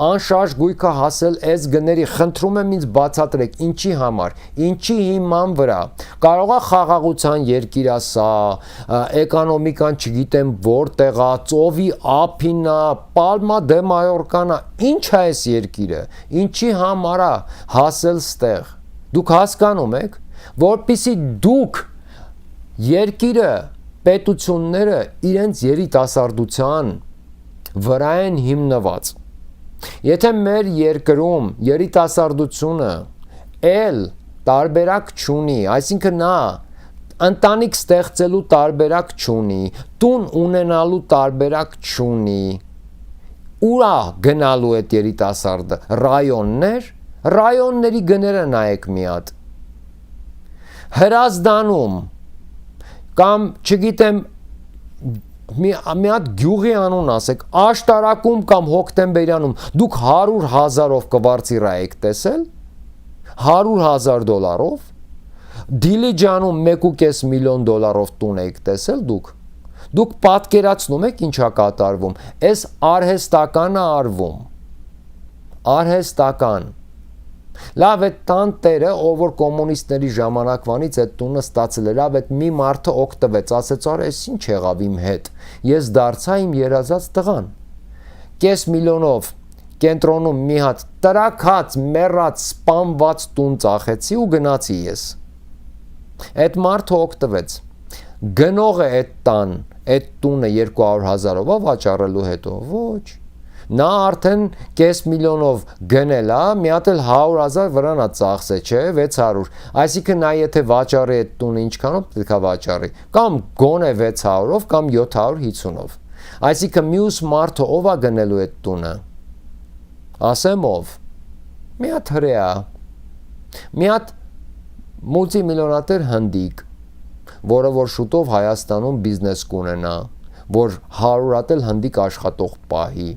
անշարժ գույքը հասել այս գների, խնդրում եմ ինձ բացատրեք, ինչի համար, ինչի հիման վրա, կարող է խաղաղության երկիր է սա, էկոնոմիկան չգիտեմ որտեղ է, ծովի ափին է, Պալմա դե Մայորկան է, ինչ է այս երկիրը, ինչի համար է հասել ստեղ, դուք հասկանում եք, որպեսզի դուք երկիրը պետությունները իրենց երիտասարդության վրա են հիմնված։ Եթե մեր երկրում երիտասարդությունը էլ տարբերակ չունի, այսինքն նա ընտանիք ստեղծելու տարբերակ չունի, տուն ունենալու տարբերակ չունի, ուր է գնալու այդ երիտասարդը, ռայոններ, ռայոնների գները նայեք մի հատ, Հրազդանում կամ չգիտեմ մի հատ գյուղի անուն ասեք, աշտարակում կամ հոկտեմբերյանում դուք 100,000-ով կվարձիրայեք տեսել, $100,000, Դիլիջանում $1.5 միլիոն տուն եք տեսել դուք պատկերացնում եք ինչ է կատարվում, այս արհեստական է արվում, արհեստական, Լավ այդ տան տերը, ով որ կոմունիստների ժամանակվանից այդ տունը ստացել էր, լավ այդ մի մարդը օգտվեց, ասեց, արա, այս ինչ եղավ իմ հետ։ Ես դարձա իմ երազած տղան։ Կես միլիոնով կենտրոնում մի հատ տրակած, մեռած, սպանված տուն ծախեցի ու գնացի ես։ Այդ մարդը օգտվեց։ Գնողը այդ տան, այդ տունը 200,000-ով վաճառելու հետո, ոչ։ Նա արդեն կես միլիոնով գնել է, մի հատ էլ 100,000 վրանա ծախսե, չէ, 600։ Այսինքն նա եթե վաճառի այդ տունը ինչքանով պետք է վաճառի, կամ գոնե 600-ով, կամ 750-ով։ Այսինքն մյուս մարդը ով է գնելու այդ տունը։ Ասեմ ով։ Մի հատ հրեա։ Մի հատ մուլտիմիլիոնատեր հնդիկ, որը որ շուտով Հայաստանում բիզնես կունենա, որ 100 հատ էլ հնդիկ աշխատող պահի։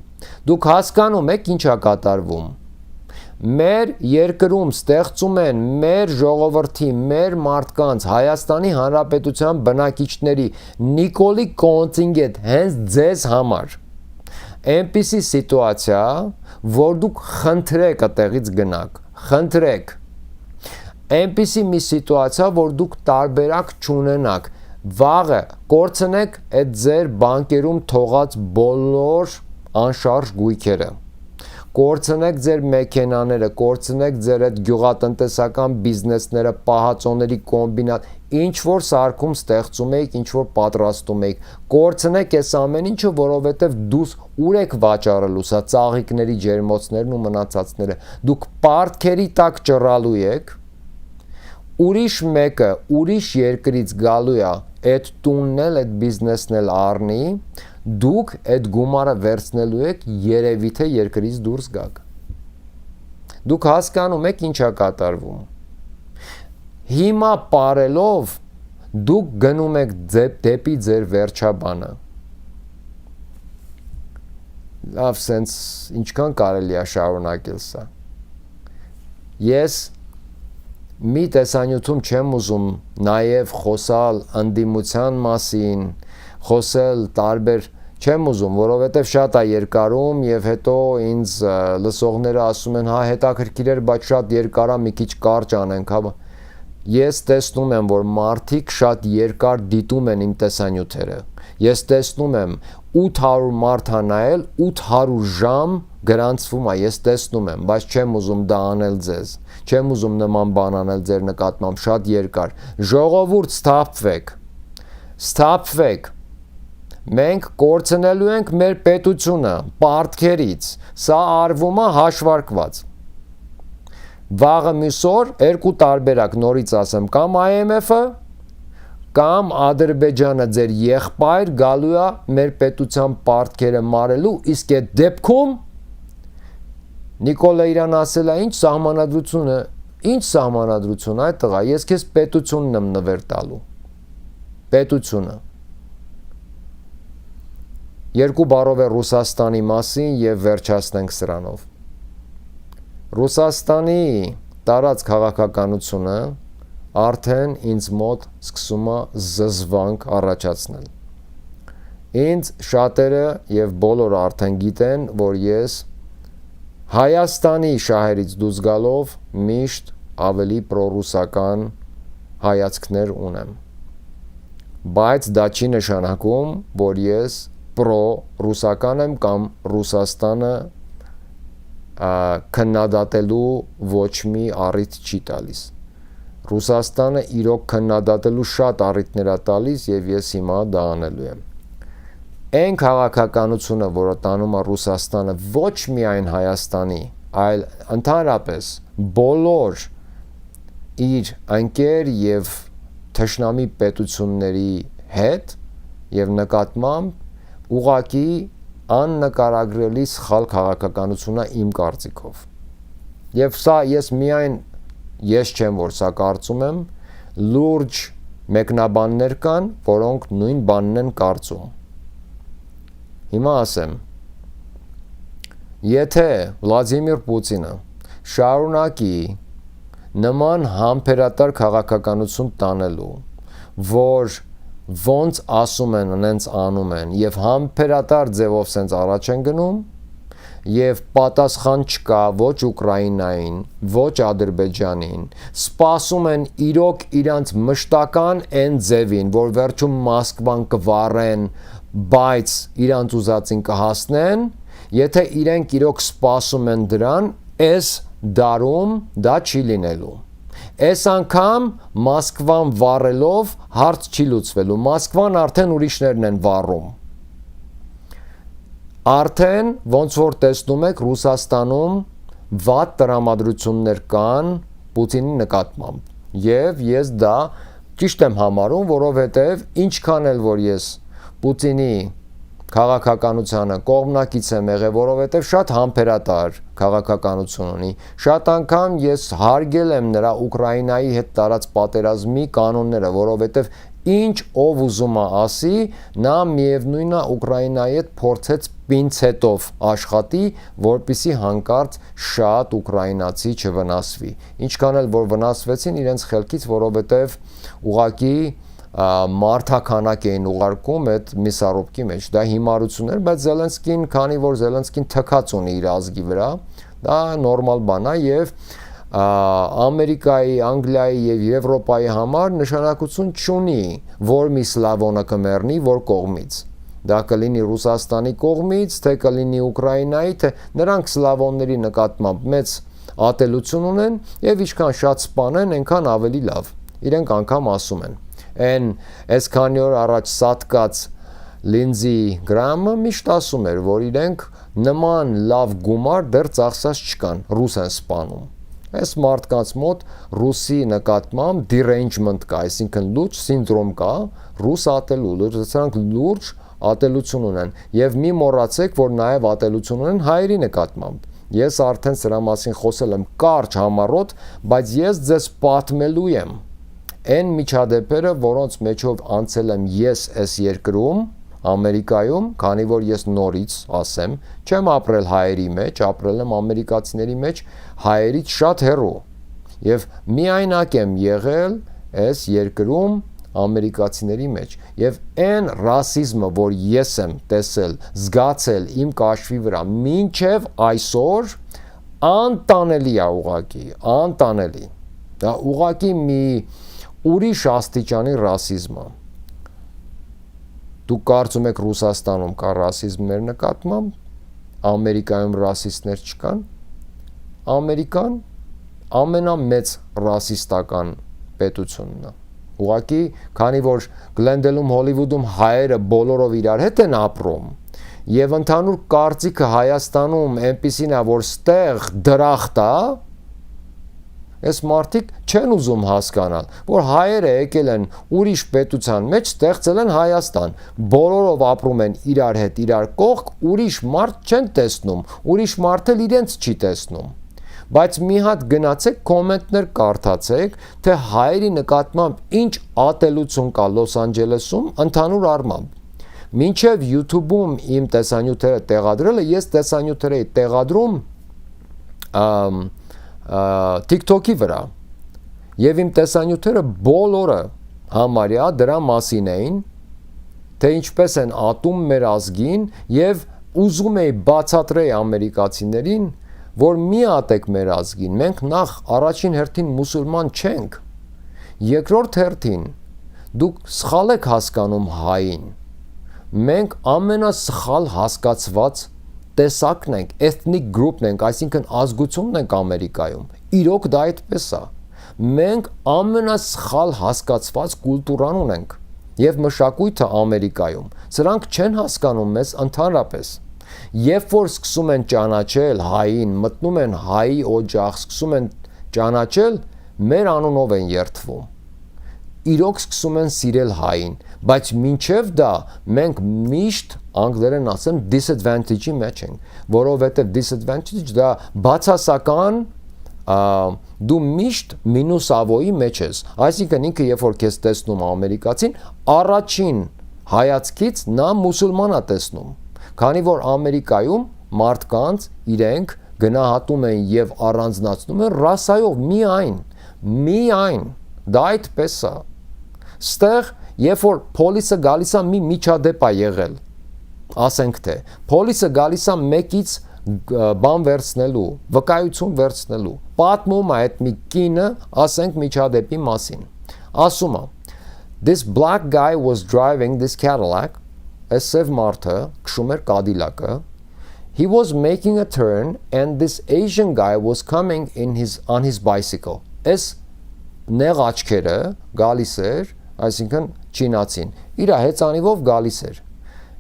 Դուք հասկանում եք ինչ է կատարվում։ Մեր երկրում ստեղծում են մեր ժողովրդի, մեր մարդկանց, Հայաստանի Հանրապետության բնակիչների Նիկոլի կոնտինգենտ հենց ձեզ համար։ Այնպիսի սիտուացիա, որ դուք խնդրեք այդտեղից գնաք, խնդրեք։ Այնպիսի մի սիտուացիա, որ դուք տարբերակ չունենաք, վաղը կորցնեք այդ ձեր բանկերում թողած բոլոր անշարժ գույքերը, կորցնեք ձեր մեքենաները, կորցնեք ձեր այդ գյուղատնտեսական բիզնեսները, պահածոների կոմբինատ, ինչ որ սարքում ստեղծում եք, ինչ որ պատրաստում եք, կորցնեք այս ամեն ինչը, որովհետև դուք ուր եք վաճառելու սա ծաղիկների ջերմոցներն ու մնացածները, դուք պարտքերի տակ ճռալու եք, ուրիշ մեկը, ուրիշ երկրից գալու է, այդ տունն էլ, այդ բիզնեսն էլ առնի, դուք այդ գումարը վերցնելու եք երևի թե երկրից դուրս գաք։ Դուք հասկանում եք ինչ է կատարվում։ Հիմա պարելով դուք գնում եք դեպի ձեր վերջաբանը։ Լավ, սենց ինչքան կարելի է շարունակել սա։ Ես մի տեսանյութում չեմ ուզում նաև խոսալ ընդդիմության մասին, խոսել տարբեր չեմ ուզում, որովհետև շատ է երկարում եւ հետո ինձ լսողները ասում են, հա հետաքրքիր էր, բայց շատ երկար է, մի քիչ կարճ անենք, հա։ Ես տեսնում եմ, որ մարդիկ շատ երկար դիտում են իմ տեսանյութերը։ Ես տեսնում եմ 800 մարդ է նայել, 800 ժամ գրանցվում է, ես տեսնում եմ, բայց չեմ ուզում դա անել ձեզ։ Չեմ ուզում նման բան անել ձեր նկատմամբ, շատ երկար։ Ժողովուրդ, սթափվեք։ Սթափվեք։ Մենք կորցնելու ենք մեր պետությունը պարտքերից։ Սա արվում է հաշվարկված։ Վաղը մյուս օր երկու տարբերակ նորից ասեմ, կամ IMF-ը, կամ Ադրբեջանը ձեր եղբայր գալու է մեր պետության պարտքերը մարելու, իսկ այդ դեպքում Նիկոլը իրան ասել է, ինչ սահմանադրություն այդ տղա, ես քեզ պետությունն եմ նվեր տալու։ Պետությունը։ Երկու բառով է Ռուսաստանի մասին եւ վերջացնենք սրանով։ Ռուսաստանի տարած քաղաքականությունը արդեն ինձ մոտ սկսում է զզվանք առաջացնել։ Ինձ շատերը եւ բոլորը արդեն գիտեն, որ ես Հայաստանի շահերից դուրս գալով միշտ ավելի պրոռուսական հայացքներ ունեմ։ Բայց դա չի նշանակում, որ ես պրոռուսական եմ կամ Ռուսաստանը քննադատելու ոչ մի առիթ չի տալիս։ Ռուսաստանը իրոք քննադատելու շատ առիթներ է տալիս եւ ես հիմա դա անելու եմ։ Այն քաղաքականությունը, որը տանում է Ռուսաստանը ոչ միայն Հայաստանի, այլ ընդհանրապես բոլոր իր անկեր եւ թշնամի պետությունների հետ եւ նկատմամբ ուղղակի աննկարագրելի սխալ քաղաքականություն է իմ կարծիքով։ Եվ սա ես չեմ, որ սա կարծում եմ, լուրջ մեկնաբաններ կան, որոնք նույն բանն են կարծում։ Հիմա ասեմ, եթե Վլադիմիր Պուտինը շարունակի նման համբերատար քաղաքականություն տանելու, որ ոնց ասում են, նենց անում են, եւ համբերատար ձևով սենց առաջ են գնում, եւ պատասխան չկա ոչ Ուկրաինային, ոչ Ադրբեջանին, սպասում են իրոք իրանց մշտական այն ձևին, որ վերջում Մոսկվան կվառեն, բայց իրանց ուզածին կհասնեն, եթե իրենք իրոք սպասում են դրան, այս դարում դա չի լինելու։ Այս անգամ Մոսկվան վառելով հարց չի լուծվելու, Մոսկվան արդեն ուրիշներն են վառում։ Արդեն ոնց որ տեսնում եք Ռուսաստանում վատ տրամադրություններ կան Պուտինի նկատմամբ եւ ես դա ճիշտ եմ համարում, որովհետեւ ինչքան էլ որ ես Պուտինի քաղաքականությանը կողմնակից եմ եղել, որովհետև շատ համբերատար քաղաքականություն ունի։ Շատ անգամ ես հարգել եմ նրա Ուկրաինայի հետ տարած պատերազմի կանոնները, որովհետև ինչ ով ուզում է ասի, նա միևնույնն է Ուկրաինայի հետ փորձեց պինցետով աշխատի, որպեսզի հանկարծ շատ ուկրաինացի չվնասվի։ Ինչքան էլ որ վնասվեցին իրենց խելքից, որովհետև ուղղակի մարդականակ էին ուղարկում այդ Միսարովկի մեջ, դա հիմարություն էր, բայց Զելենսկին, քանի որ Զելենսկին թքած ունի իր ազգի վրա, դա նորմալ բան է եւ Ամերիկայի, Անգլիայի եւ Եվրոպայի համար նշանակություն չունի, որ մի սլավոնը կմեռնի որ կողմից։ Դա կլինի Ռուսաստանի կողմից, թե կլինի Ուկրաինայի, թե նրանք սլավոնների նկատմամբ մեծ ատելություն ունեն եւ ինչքան շատ սպանեն, այնքան ավելի լավ։ Իրենք անգամ ասում են Այն այս քանի օր առաջ սատկած Լինձի Գրամը միշտ ասում էր, որ իրենք նման լավ գումար դեռ ծախսած չկան, ռուս են սպանում։ Այս մարդկանց մոտ ռուսի նկատմամբ derangement կա, այսինքն լուրջ սինդրոմ կա, ռուս ատելու, սրանք լուրջ ատելություն ունեն եւ մի մոռացեք, որ նաեւ ատելություն ունեն հայերի նկատմամբ։ Ես արդեն սրա մասին խոսել եմ կարճ համառոտ, բայց ես ձեզ պատմելու եմ այն միջադեպերը, որոնց մեջով անցել եմ ես այս երկրում, Ամերիկայում, քանի որ ես նորից ասեմ, չեմ ապրել հայերի մեջ, ապրել եմ ամերիկացիների մեջ, հայերից շատ հեռու։ Եվ միայնակ եմ եղել այս երկրում ամերիկացիների մեջ։ Եվ այն ռասիզմը, որ ես եմ տեսել, զգացել իմ կաշվի վրա, մինչև այսօր անտանելի է ուղղակի, անտանելի։ Դա ուղղակի մի ուրիշ աստիճանի ռասիզմ է։ Դուք կարծում եք Ռուսաստանում կա ռասիզմ մեր նկատմամբ, Ամերիկայում ռասիստներ չկան։ Ամերիկան ամենամեծ ռասիստական պետությունն է։ Ուղղակի, քանի որ Գլենդելում, Հոլիվուդում հայերը բոլորով իրար հետ են ապրում, եւ ընդհանուր կարծիքը Հայաստանում այնպիսին է, որ ստեղ դրախտ է, այս մարդիկ չեն ուզում հասկանալ, որ հայերը եկել են ուրիշ պետության մեջ, ստեղծել են Հայաստան, բոլորով ապրում են իրար հետ, իրար կողք, ուրիշ մարդ չեն տեսնում, ուրիշ մարդ էլ իրենց չի տեսնում։ Բայց մի հատ գնացեք կոմենտներ կարդացեք, թե հայերի նկատմամբ ինչ ատելություն կա Լոս Անջելեսում ընդհանուր առմամբ։ Մինչև YouTube-ում իմ տեսանյութերը տեղադրելը, ես տեսանյութերը տեղադրում TikTok-ի վրա եւ իմ տեսանյութերը բոլորը համարյա դրա մասին էին, թե ինչպես են ատում մեր ազգին եւ ուզում էի բացատրեի ամերիկացիներին, որ մի ատեք մեր ազգին, մենք նախ առաջին հերթին մուսուլման չենք, երկրորդ հերթին դուք սխալ եք հասկանում հային, մենք ամենասխալ հասկացված տեսակն ենք, ethnic group-ն ենք, այսինքն ազգությունն ենք Ամերիկայում, իրոք դա այդպես է, մենք ամենասխալ հասկացված կուլտուրան ունենք եւ մշակույթը Ամերիկայում, սրանք չեն հասկանում մեզ ընդհանրապես, երբ որ սկսում են ճանաչել հային, մտնում են հայի օջախ, սկսում են ճանաչել, մեր անունով են երդվում, իրոք սկսում են սիրել հային, բայց մինչև դա մենք միշտ անգլերեն ասեմ disadvantage-ի մեջ ենք, որովհետև disadvantage դա բացասական դու միշտ մինուսավոյի մեջ ես, այսինքն ինքը երբ որ քեզ տեսնում ամերիկացին, առաջին հայացքից նա մուսուլման է տեսնում, քանի որ Ամերիկայում մարդկանց իրենք գնահատում են եւ առանձնացնում են ռասայով միայն, դա այդպես է, ստեղ երբ որ պոլիսը գալիս է մի միջադեպ է եղել, ասենք թե, պոլիսը գալիս է մեկից բան վերցնելու, վկայություն վերցնելու։ Պատմում է այդ մի կինը, ասենք միջադեպի մասին։ Ասում է, this black guy was driving this Cadillac, այս սև մարդը քշում էր Cadillac-ը, he was making a turn and this Asian guy was coming on his bicycle. Այս նեղ աչքերը գալիս էր, այսինքն չինացին, իր հեծանիվով գալիս էր։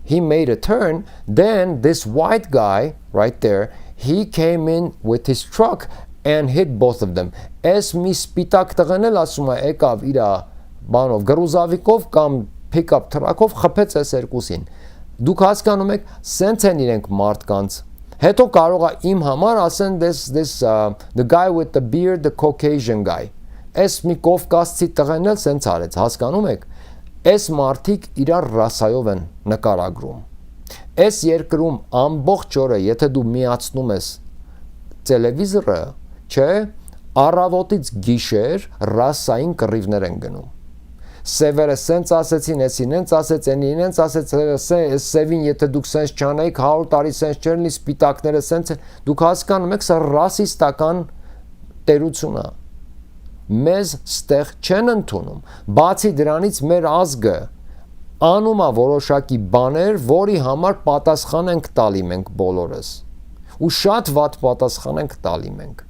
He made a turn, then this white guy right there, he came in with his truck and hit both of them. Այս մի սպիտակ տղեն էլ ասում է եկավ իր բանով գրուզավիկով կամ pick-up truck-ով խփեց այս երկուսին։ Դուք հասկանում եք, սենց են իրենք մարդկանց։ Հետո կարող է իմ համար ասեն the guy with the beard, the Caucasian guy. Այս մի կովկասցի տղեն էլ սենց արեց, հասկանում եք։ Այս մարդիկ իրար ռասայով են նկարագրում։ Այս երկրում ամբողջ օրը, եթե դու միացնում ես տելևիզորը, չէ, առավոտից գիշեր ռասային կռիվներ են գնում։ Սևերը սենց ասեցին, էսին հենց ասեց, ինենց ասեց, սևին եթե դուք սենց չանեիք, 100 տարի սենց չերնի, սպիտակները սենց են, դուք հասկանում եք, սա ռասիստական տերություն է։ Մեզ ստեղ չեն ընդունում, բացի դրանից մեր ազգը անում է որոշակի բաներ, որի համար պատասխան ենք տալի մենք բոլորս, ու շատ վատ պատասխան ենք տալի մենք։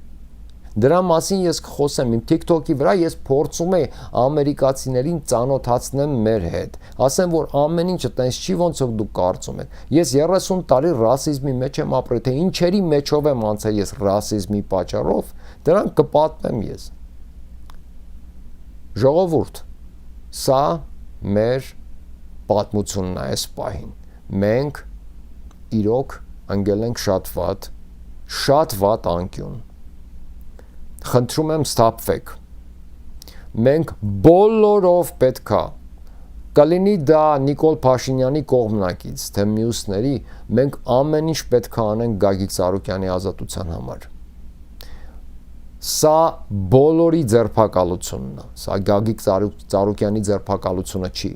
Դրա մասին ես կխոսեմ իմ TikTok-ի վրա, ես փորձում եմ ամերիկացիներին ծանոթացնեմ մեր հետ, ասեմ, որ ամեն ինչը տենց չի, ոնց որ դուք կարծում եք։ Ես 30 տարի ռասիզմի մեջ եմ ապրել, թե ինչերի մեջով եմ անցել ես ռասիզմի պատճառով, դրան կպատմեմ ես։ Ժողովուրդ, սա մեր պատմությունն է այս պահին։ Մենք իրոք ընկել ենք շատ վատ անկյուն։ Խնդրում եմ ստապվեք։ Մենք բոլորով պետքա կլինի դա Նիկոլ Փաշինյանի կողմնակից, թե մյուսների, մենք ամեն ինչ պետքա անենք Գագիկ Ծառուկյանի ազատության համար։ Սա բոլորի ձերբակալությունն է, սա Գագիկ Ծառուկյանի ձերբակալությունը չի,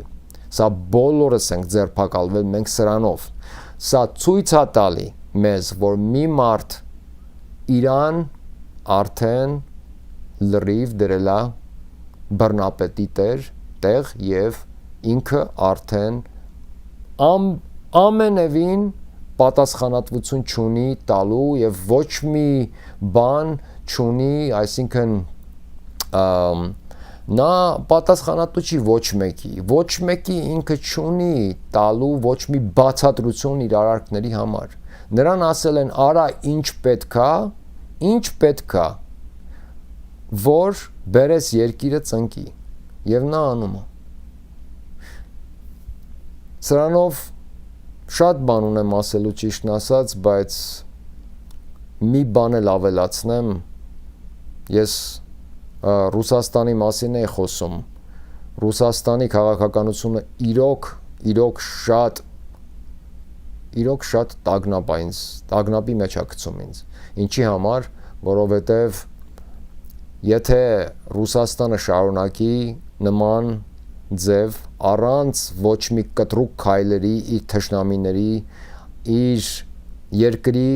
սա բոլորս ենք ձերբակալվել մենք սրանով, սա ցույց է տալի մեզ, որ մի մարդ իրան արդեն լրիվ դրել է բռնապետի տեղ եւ ինքը արդեն ամենևին պատասխանատվություն չունի տալու եւ ոչ մի բան չունի, այսինքն նա պատասխանատու չի ոչ մեկի ինքը չունի տալու ոչ մի բացատրություն իր արարքների համար։ Նրան ասել են արա ինչ պետքա, որ բերես երկիրը ծնկի, եւ նա անում է։ Սրանով շատ բան ունեմ ասելու ճիշտն ասած, բայց մի բան էլ ավելացնեմ, ես Ռուսաստանի մասին եմ խոսում, Ռուսաստանի քաղաքականությունը իրոք շատ տագնապի մեջ է գցում ինձ, ինչի համար, որովհետև եթե Ռուսաստանը շարունակի նման ձև առանց ոչ մի կտրուկ քայլերի իր թշնամիների, իր երկրի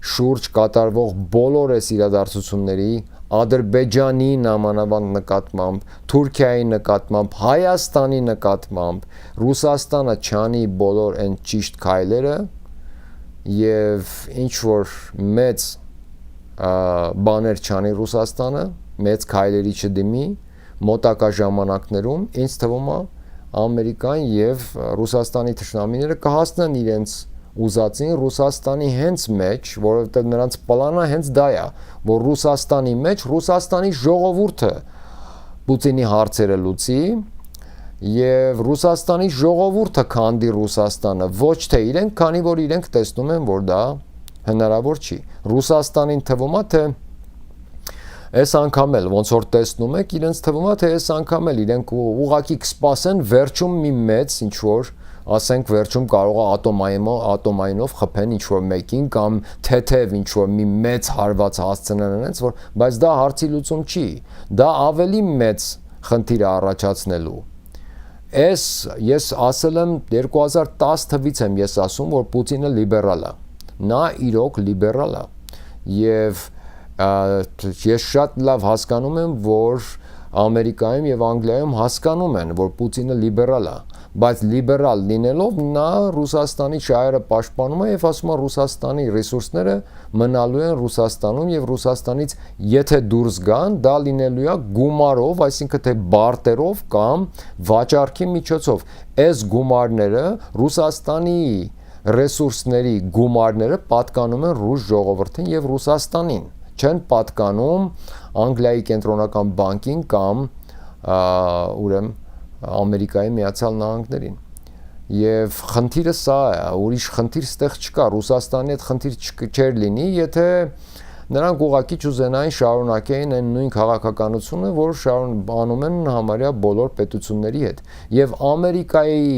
շուրջ կատարվող բոլոր այս իրադարձությունների, Ադրբեջանի նամանավանդ նկատմամբ, Թուրքիայի նկատմամբ, Հայաստանի նկատմամբ, Ռուսաստանը չանի բոլոր այն ճիշտ քայլերը եւ ինչ որ մեծ բաներ չանի Ռուսաստանը, մեծ քայլերի չդիմի մոտակա ժամանակներում, ինձ թվում է Ամերիկան եւ Ռուսաստանի թշնամիները կհասնեն իրենց ուզածին Ռուսաստանի հենց մեջ, որովհետև նրանց պլանը հենց դա է, որ Ռուսաստանի մեջ Ռուսաստանի ժողովուրդը Պուտինի հարցերը լուծի եւ Ռուսաստանի ժողովուրդը քանդի Ռուսաստանը, ոչ թե իրենք, քանի որ իրենք տեսնում են, որ դա հնարավոր չի։ Ռուսաստանին թվում է, թե այս անգամ էլ ոնց որ տեսնում եք, իրենց թվում է, թե այս անգամ էլ իրենք ուղղակի կսպասեն վերջում մի մեծ ինչ որ ասենք վերջում կարող է ատոմայինով խփեն ինչ որ մեկին կամ թեթև ինչ որ մի մեծ հարված հասցնեն այնց որ, բայց դա հարցի լուծում չի, դա ավելի մեծ խնդիր է առաջացնելու։ Ես ասել եմ 2010 թվից եմ ես ասում, որ Պուտինը լիբերալ է, նա իրոք լիբերալ է եւ ես շատ լավ հասկանում եմ, որ Ամերիկայում եւ Անգլիայում հասկանում են, որ Պուտինը լիբերալ է, բայց լիբերալ լինելով նա Ռուսաստանի շահերը պաշտպանում է եւ ասում է Ռուսաստանի ռեսուրսները մնալու են Ռուսաստանում եւ Ռուսաստանից եթե դուրս գան, դա լինելու է գումարով, այսինքն թե բարտերով կամ վաճառքի միջոցով։ Այս գումարները Ռուսաստանի ռեսուրսների գումարները պատկանում են ռուս ժողովրդին եւ Ռուսաստանին, չեն պատկանում Անգլիայի կենտրոնական բանկին կամ ուրեմն Ամերիկայի Միացյալ Նահանգներին։ Եվ խնդիրը սա է, ուրիշ խնդիր ստեղ չկա, Ռուսաստանի հետ խնդիր չէր լինի, եթե նրանք ուղղակի չուզենային շարունակեին այն նույն քաղաքականությունը, որ անում են համարյա բոլոր պետությունների հետ։ Եւ Ամերիկայի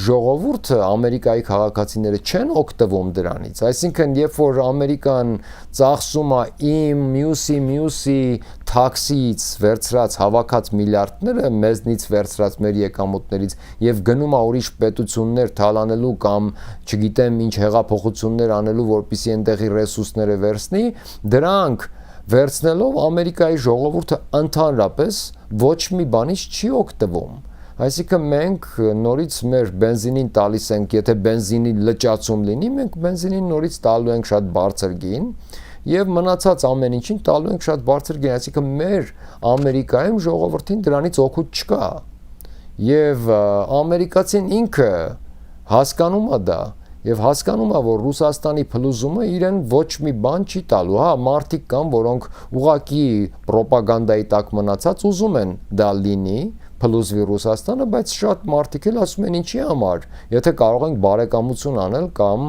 ժողովուրդը, Ամերիկայի քաղաքացիները չեն օգտվում դրանից։ Այսինքն, երբ որ Ամերիկան ծախսում է իմ մյուսի թաքսից վերցրած հավաքած միլիարդները մեզնից վերցրած մեր եկամուտներից եւ գնում է ուրիշ պետություններ թալանելու կամ չգիտեմ ինչ հեղափոխություններ անելու, որպեսզի այնտեղի ռեսուրսները վերցնի, դրանք վերցնելով Ամերիկայի ժողովուրդը ընդհանրապես ոչ մի բանից չի օգտվում։ Այսինքն մենք նորից մեր բենզինին տալիս ենք, եթե բենզինի լճացում լինի, մենք բենզինին նորից տալու ենք շատ բարձր գին եւ մնացած ամեն ինչին տալու ենք շատ բարձր գին, այսինքն մեր Ամերիկայում ժողովրդին դրանից օգուտ չկա։ Եվ ամերիկացին ինքը հասկանում է դա եւ հասկանում է, որ Ռուսաստանի փլուզումը իրեն ոչ մի բան չի տալու։ Հա, մարդիկ կան, որոնք ուղակի ռոպագանդայի տակ մնացած ուզում են դա լինի, փլուզվի Ռուսաստանը, բայց շատ մարդիկ էլ ասում են ինչի համար, եթե կարող ենք բարեկամություն անել կամ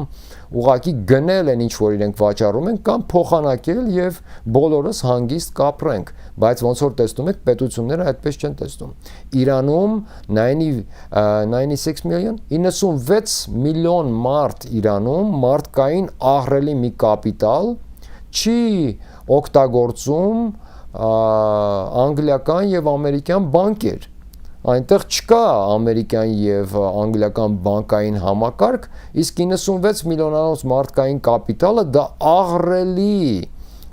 ուղակի գնել են ինչ որ իրենք վաճառում են կամ փոխանակել եւ բոլորս հանգիստ կապրենք, բայց ոնց որ տեսնում եք պետությունները այդպես չեն տեսնում։ Իրանում 96 million 96 միլիոն մարդ Իրանում մարդկային ահռելի մի կապիտալ չի օգտագործում անգլիական եւ ամերիկյան բանկեր։ Այնտեղ չկա ամերիկյան եւ անգլիական բանկային համակարգ, իսկ 96 միլիոնանոց մարդկային կապիտալը դա ահռելի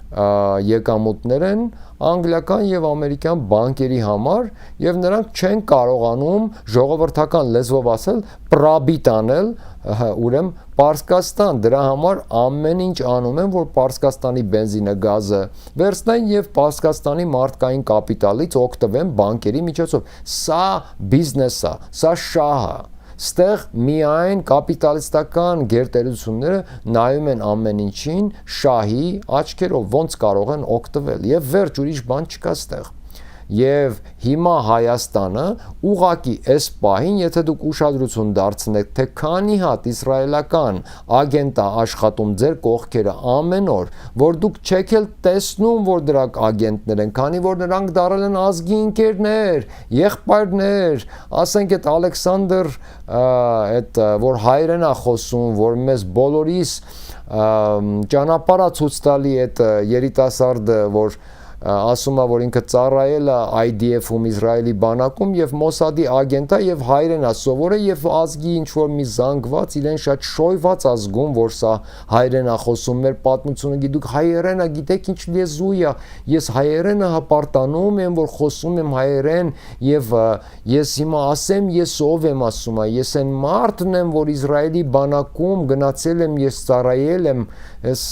եկամուտներ են անգլիական եւ ամերիկյան բանկերի համար եւ նրանք չեն կարողանում ժողովրդական լեզվով ասել պրաբիտ անել, ուրեմն Պարսկաստան, դրա համար ամեն ինչ անում են, որ Պարսկաստանի բենզինը, գազը վերցնեն եւ Պարսկաստանի մարդկային կապիտալից օգտվեն բանկերի միջոցով։ Սա բիզնես է, սա շահ է։ Ստեղ միայն կապիտալիստական գերտերությունները նայում են ամեն ինչին շահի աչքերով, ոնց կարող են օգտվել եւ վերջ ուրիշ բան չկա ստեղ։ Եվ հիմա Հայաստանը ուղակի այս պահին, եթե դուք ուշադրություն դարձնեք, թե քանի հատ իսրայելական ագենտ է աշխատում ձեր կողքերը ամեն օր, որ դուք չեք էլ տեսնում, որ դրանք ագենտներ են, քանի որ նրանք դարել են ազգի ընկերներ, եղբայրներ, ասենք այդ Ալեքսանդր, այդ որ հայերեն է խոսում, որ մեզ բոլորիս ճանապարհ ցույց տալի այդ երիտասարդը, որ ասում է, որ ինքը ծառայել է IDF-ում Իսրայելի բանակում եւ Մոսադի ագենտ է եւ հայերեն է սովորել եւ ազգի ինչ որ մի զանգված իրեն շատ շոյված ազգում, որ սա հայերեն է խոսում, մեր պատմությունը գիտեք հայերենը, գիտեք ինչ լեզու է, ես հայերենը հպարտանում եմ, որ խոսում եմ հայերեն եւ ես հիմա ասեմ, ես ով եմ, ասում է, ես այն մարդն եմ, որ Իսրայելի բանակում գնացել եմ, ես ծառայել եմ, ես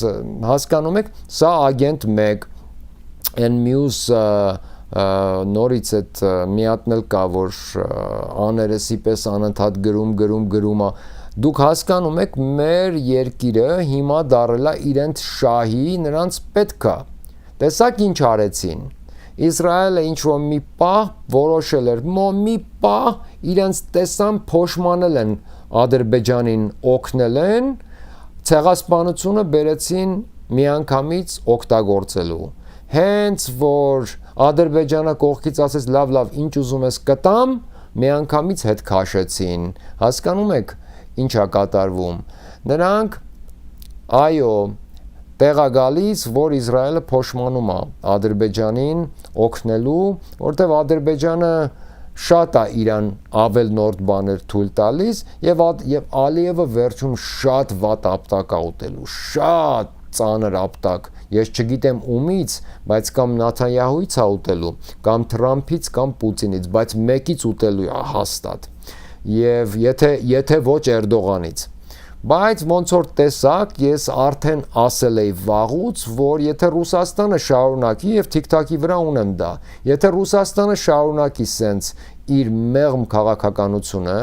հասկանում եք, սա ագենտ 1 Են մյուս նորից այդ մի հատն էլ կա, որ աներեսի պես անընդհատ գրում է։ Դուք հասկանում եք, մեր երկիրը հիմա դարել է իրենց շահի, նրանց պետք է։ Տեսակ ինչ արեցին։ Իսրայելը ինչ որ մի պահ որոշել էր, մի պահ իրենց տեսան փոշմանել են Ադրբեջանին, օգնել են, ցեղասպանությունը բերեցին միանգամից օգտագործելու։ Հենց որ Ադրբեջանը կողքից ասեց լավ, ինչ ուզում ես կտամ, միանգամից հետ քաշեցին։ Հասկանում եք ինչ է կատարվում։ Նրանք այո, տեղա գալիս, որ Իսրայելը փոշմանում է Ադրբեջանին օգնելու, որտեղ Ադրբեջանը շատ է իրան ավելնորդ բաներ թույլ տալիս եւ Ալիևը վերջում շատ վատ ապտակ է ուտելու, շատ ծանր ապտակ, ես չգիտեմ ումից, բայց կամ Նաթանյահուից է ուտելու, կամ Թրամփից, կամ Պուտինից, բայց մեկից ուտելու է հաստատ, եւ եթե ոչ Էրդողանից, բայց ոնց որ տեսակ, ես արդեն ասել էի վաղուց, որ եթե Ռուսաստանը շարունակի եւ TikTok-ի վրա ունեմ դա, եթե Ռուսաստանը շարունակի սենց իր մեղմ քաղաքականությունը,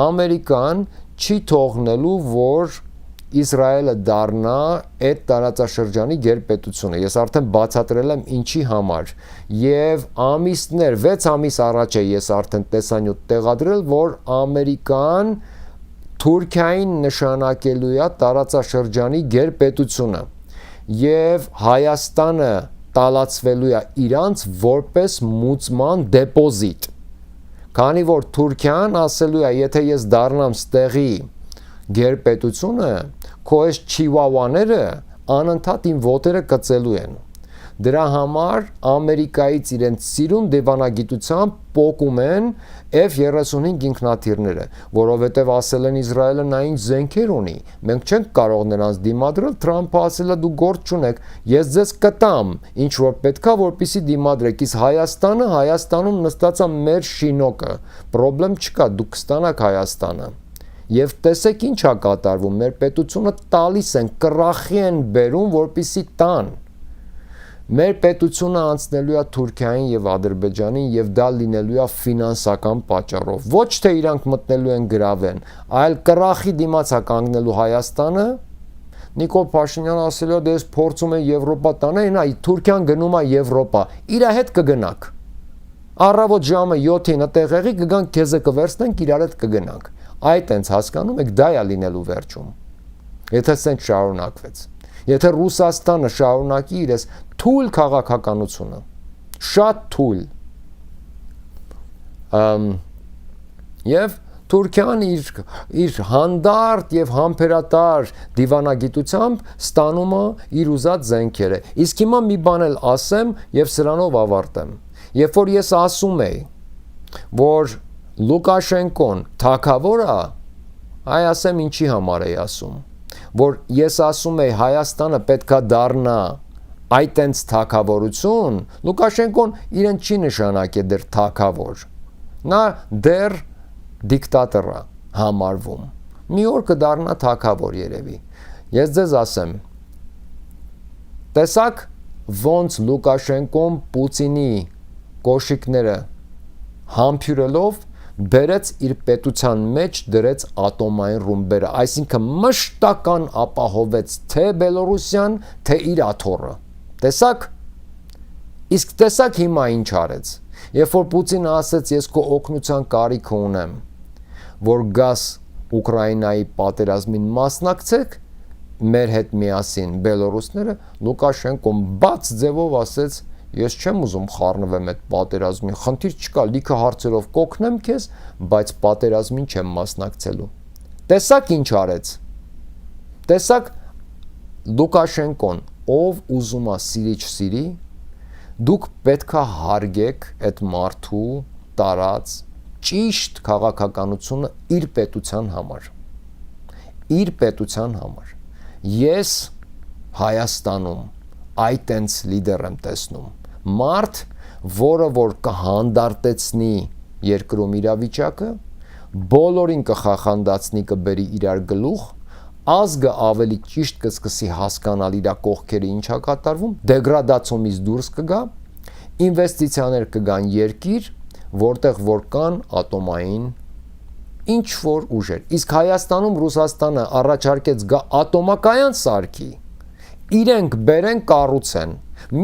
Ամերիկան չի թողնելու, որ Իսրայելը դառնա այդ տարածաշրջանի գերպետությունը։ Ես արդեն բացատրել եմ ինչի համար։ Եվ ամիսներ, 6 ամիս առաջ է ես արդեն տեսանյութ տեղադրել, որ Ամերիկան Թուրքիային նշանակելու է տարածաշրջանի գերպետությունը եւ Հայաստանը տալացվելու է իրանց որպես մուծման դեպոզիտ։ Քանի որ Թուրքիան ասելու է, եթե ես դառնամ ստեղի գերպետությունը, քո այս չիվավաները անընդհատ իմ ոտերը կծելու են։ Դրա համար Ամերիկայից իրենց սիրուն դիվանագիտությամբ պոկում են F-35 ինքնաթիռները, որովհետև ասել են Իսրայելը նա ինչ զենքեր ունի, մենք չենք կարող նրանց դիմադրել, Թրամփը ասել է դու գործ չունեք, ես ձեզ կտամ, ինչ որ պետքա, որպեսզի դիմադրեք, իսկ Հայաստանում նստած է մեր շինոկը, պրոբլեմ չկա, դուք կստանաք Հայաստանը։ Եվ տեսեք ինչ է կատարվում, մեր պետությունը տալիս են, կռախի են բերում, որպեսզի տան։ Մեր պետությունը անցնելու է Թուրքիային եւ Ադրբեջանին եւ դա լինելու է ֆինանսական պատճառով։ Ոչ թե իրանք մտնելու են գրավեն, այլ կռախի դիմաց է կանգնելու Հայաստանը։ Նիկոլ Փաշինյանը ասել է, դե ես փորձում եմ Եվրոպա տանել, նա Թուրքիան գնում է Եվրոպա։ Իրա հետ կգնաք։ Առավոտ ժամը 7-ին ըտեղեղի կգանք քեզը կվերցնենք, իրար հետ կգնանք։ Այդ այնց հասկանում եք, դա է լինելու վերջում։ Եթե սենց շարունակվեց։ Եթե Ռուսաստանը շարունակի իրես թույլ քաղաքականությունը, շատ թույլ, եւ Թուրքիան իր հանդարտ եւ համբերատար դիվանագիտությամբ ստանում է իր ուզած զենքերը։ Իսկ հիմա մի բան էլ ասեմ եւ սրանով ավարտեմ։ Երբ որ ես ասում եի, որ Լուկաշենկոն թագավոր է, այ ասեմ ինչի համար էի ասում, որ ես ասում եի Հայաստանը պետքա դառնա այդ այնց թագավորություն, Լուկաշենկոն իրեն չի նշանակե դեռ թագավոր, նա դեռ դիկտատոր է համարվում, մի օր կդառնա թագավոր երևի, ես ձեզ ասեմ, տեսակ ոնց Լուկաշենկոն Պուտինի կոշիկները համբյուրելով բերեց իր պետության մեջ դրեց ատոմային ռումբերը, այսինքն մշտական ապահովեց թե Բելորուսյան, թե իր աթոռը։ Տեսակ։ Իսկ տեսակ հիմա ինչ արեց։ Երբ որ Պուտինը ասեց ես քո օգնության կարիք ունեմ, որ գաս Ուկրաինայի պատերազմին մասնակցեք, մեր հետ միասին Բելորուսները, Լուկաշենկոն բաց ձևով ասեց ես չեմ ուզում խառնվեմ այդ պատերազմին, խնդիր չկա, լիքը հարցերով կօգնեմ քեզ, բայց պատերազմին չեմ մասնակցելու։ Տեսակ ինչ արեց։ Տեսակ Լուկաշենկոն, ով ուզում է սիրի չսիրի, դուք պետքա հարգեք այդ մարդու տարած ճիշտ քաղաքականությունը իր պետության համար։ Իր պետության համար։ Ես Հայաստանում այդ այնց լիդեր եմ տեսնում, մարդ, որը որ կհանդարտեցնի երկրում իրավիճակը, բոլորին կխախանդացնի, կբերի իրար գլուխ, ազգը ավելի ճիշտ կսկսի հասկանալ իր կողքերը ինչա կատարվում, դեգրադացումից դուրս կգա, ինվեստիցիաներ կգան երկիր, որտեղ որ կան ատոմային ինչ որ ուժեր։ Իսկ Հայաստանում Ռուսաստանը առաջարկեց գա ատոմակայան սարքի, իրենք բերեն կառուցեն,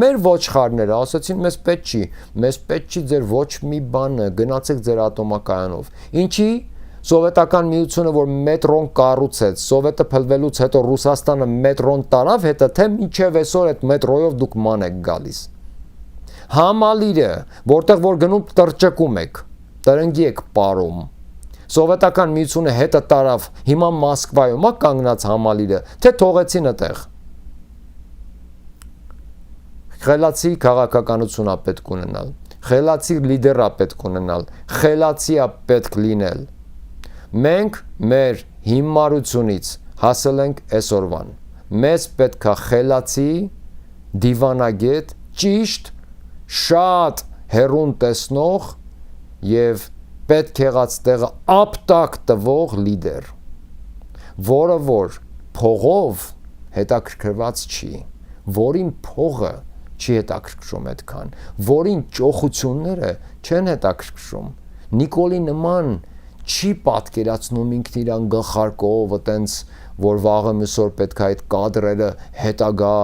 մեր ոչխարները ասացին մեզ պետք չի ձեր ոչ մի բանը, գնացեք ձեր ատոմակայանով, ինչի Սովետական միությունը, որ մետրոն կառուցեց, Սովետը փլվելուց հետո Ռուսաստանը մետրոն տարավ հետը, թե մինչև այսօր այդ մետրոյով դուք ման եք գալիս, համալիրը, որտեղ որ գնում տրճկում եք, տրնգի եք պարում, Սովետական միությունը հետը տարավ, հիմա Մոսկվայում է կանգնած համալիրը, թե թողեցին այդտեղ։ Խելացի քաղաքականություն է պետք ունենալ, խելացի լիդերա պետք ունենալ, խելացի է պետք լինել։ Մենք մեր հիմարությունից հասել ենք այսօրվան։ Մեզ պետք է խելացի, դիվանագետ, ճիշտ, շատ հեռուն տեսնող եւ պետք եղած տեղը ապտակ տվող լիդեր, որը որ փողով հետաքրքրված չի, որին փողը չի հետաքրքրում այդքան, որին ճոխությունները չեն հետաքրքրում։ Նիկոլի նման չի պատկերացնում ինքն իրան գլխարկով, այտենց որ վաղը մյուսօր պետք է այդ կադրերը հետագա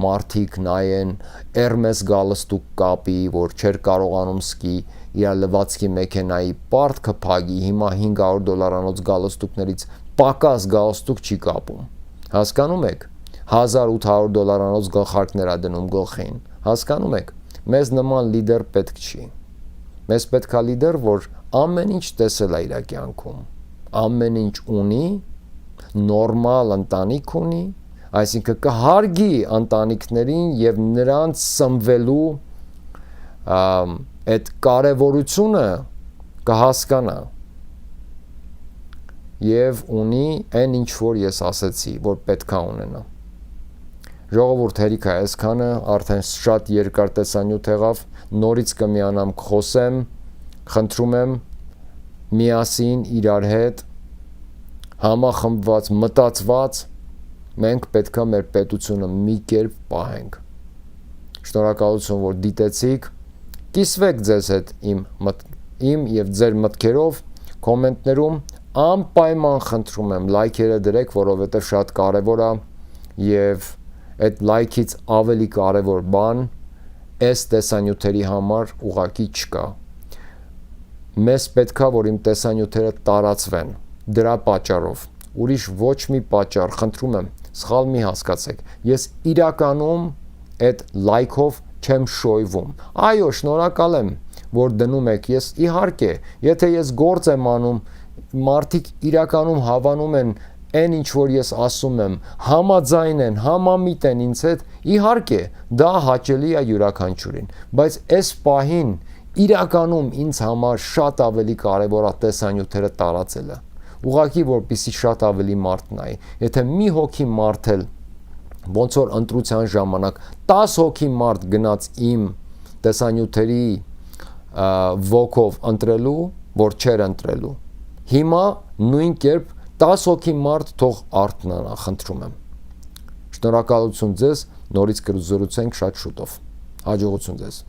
մարդիկ նայեն, Hermes գալստուկ կապի, որ չէր կարողանում սկի իր լվացքի մեքենայի պարտքը փակի, հիմա $500 գալստուկներից պակաս գալստուկ չի կապում։ Հասկանում եք։ $1800 գլխարկներ է դնում գլխին։ Հասկանում եք։ Մեզ նման լիդեր պետք չի։ Մեզ պետք է լիդեր, որ ամեն ինչ տեսել է իր կյանքում, ամեն ինչ ունի, նորմալ ընտանիք ունի, այսինքն կհարգի ընտանիքներին եւ նրանց սնվելու այդ կարևորությունը կհասկանա եւ ունի այն ինչ որ ես ասացի, որ պետք է ունենա։ Ժողովուրդ, հերիք է այսքանը, արդեն շատ երկար տեսանյութ եղավ, նորից կմիանամ կխոսեմ, խնդրում եմ միասին իրար հետ համախմբված, մտածված մենք պետք է մեր պետությունը մի կերպ պահենք։ Շնորհակալություն, որ դիտեցիք, կիսվեք ձեզ հետ իմ եւ ձեր մտքերով կոմենտներում, անպայման խնդրում եմ լայքերը դրեք, որովհետեւ շատ կարեւոր է եւ այդ լայքից ավելի կարևոր բան այս տեսանյութերի համար ուղղակի չկա։ Մեզ պետքա որ իմ տեսանյութերը տարածվեն դրա պատճառով, ուրիշ ոչ մի պատճառ, խնդրում եմ, սխալ մի հասկացեք, ես իրականում այդ լայքով չեմ շոյվում։ Այո, շնորհակալ եմ, որ դնում եք, ես իհարկե, եթե ես գործ եմ անում, մարդիկ իրականում հավանում են այն ինչ որ ես ասում եմ, համաձայն են, համամիտ են ինձ հետ, իհարկե, դա հաճելի է յուրաքանչյուրին, բայց այս պահին իրականում ինձ համար շատ ավելի կարևոր է տեսանյութերը տարածելը։ Ուղղակի որպեսզի շատ ավելի մարդ նայի։ Եթե մի հոգի մարդ էլ ոնց որ ընտրության ժամանակ 10 հոգի մարդ գնաց իմ տեսանյութերի ոգով ընտրելու, որ չէր ընտրելու։ Հիմա նույն կերպ 10 հոգի մարդ թող արթնանա, խնդրում եմ։ Շնորհակալություն ձեզ, նորից կզրուցենք շատ շուտով։ Հաջողություն ձեզ։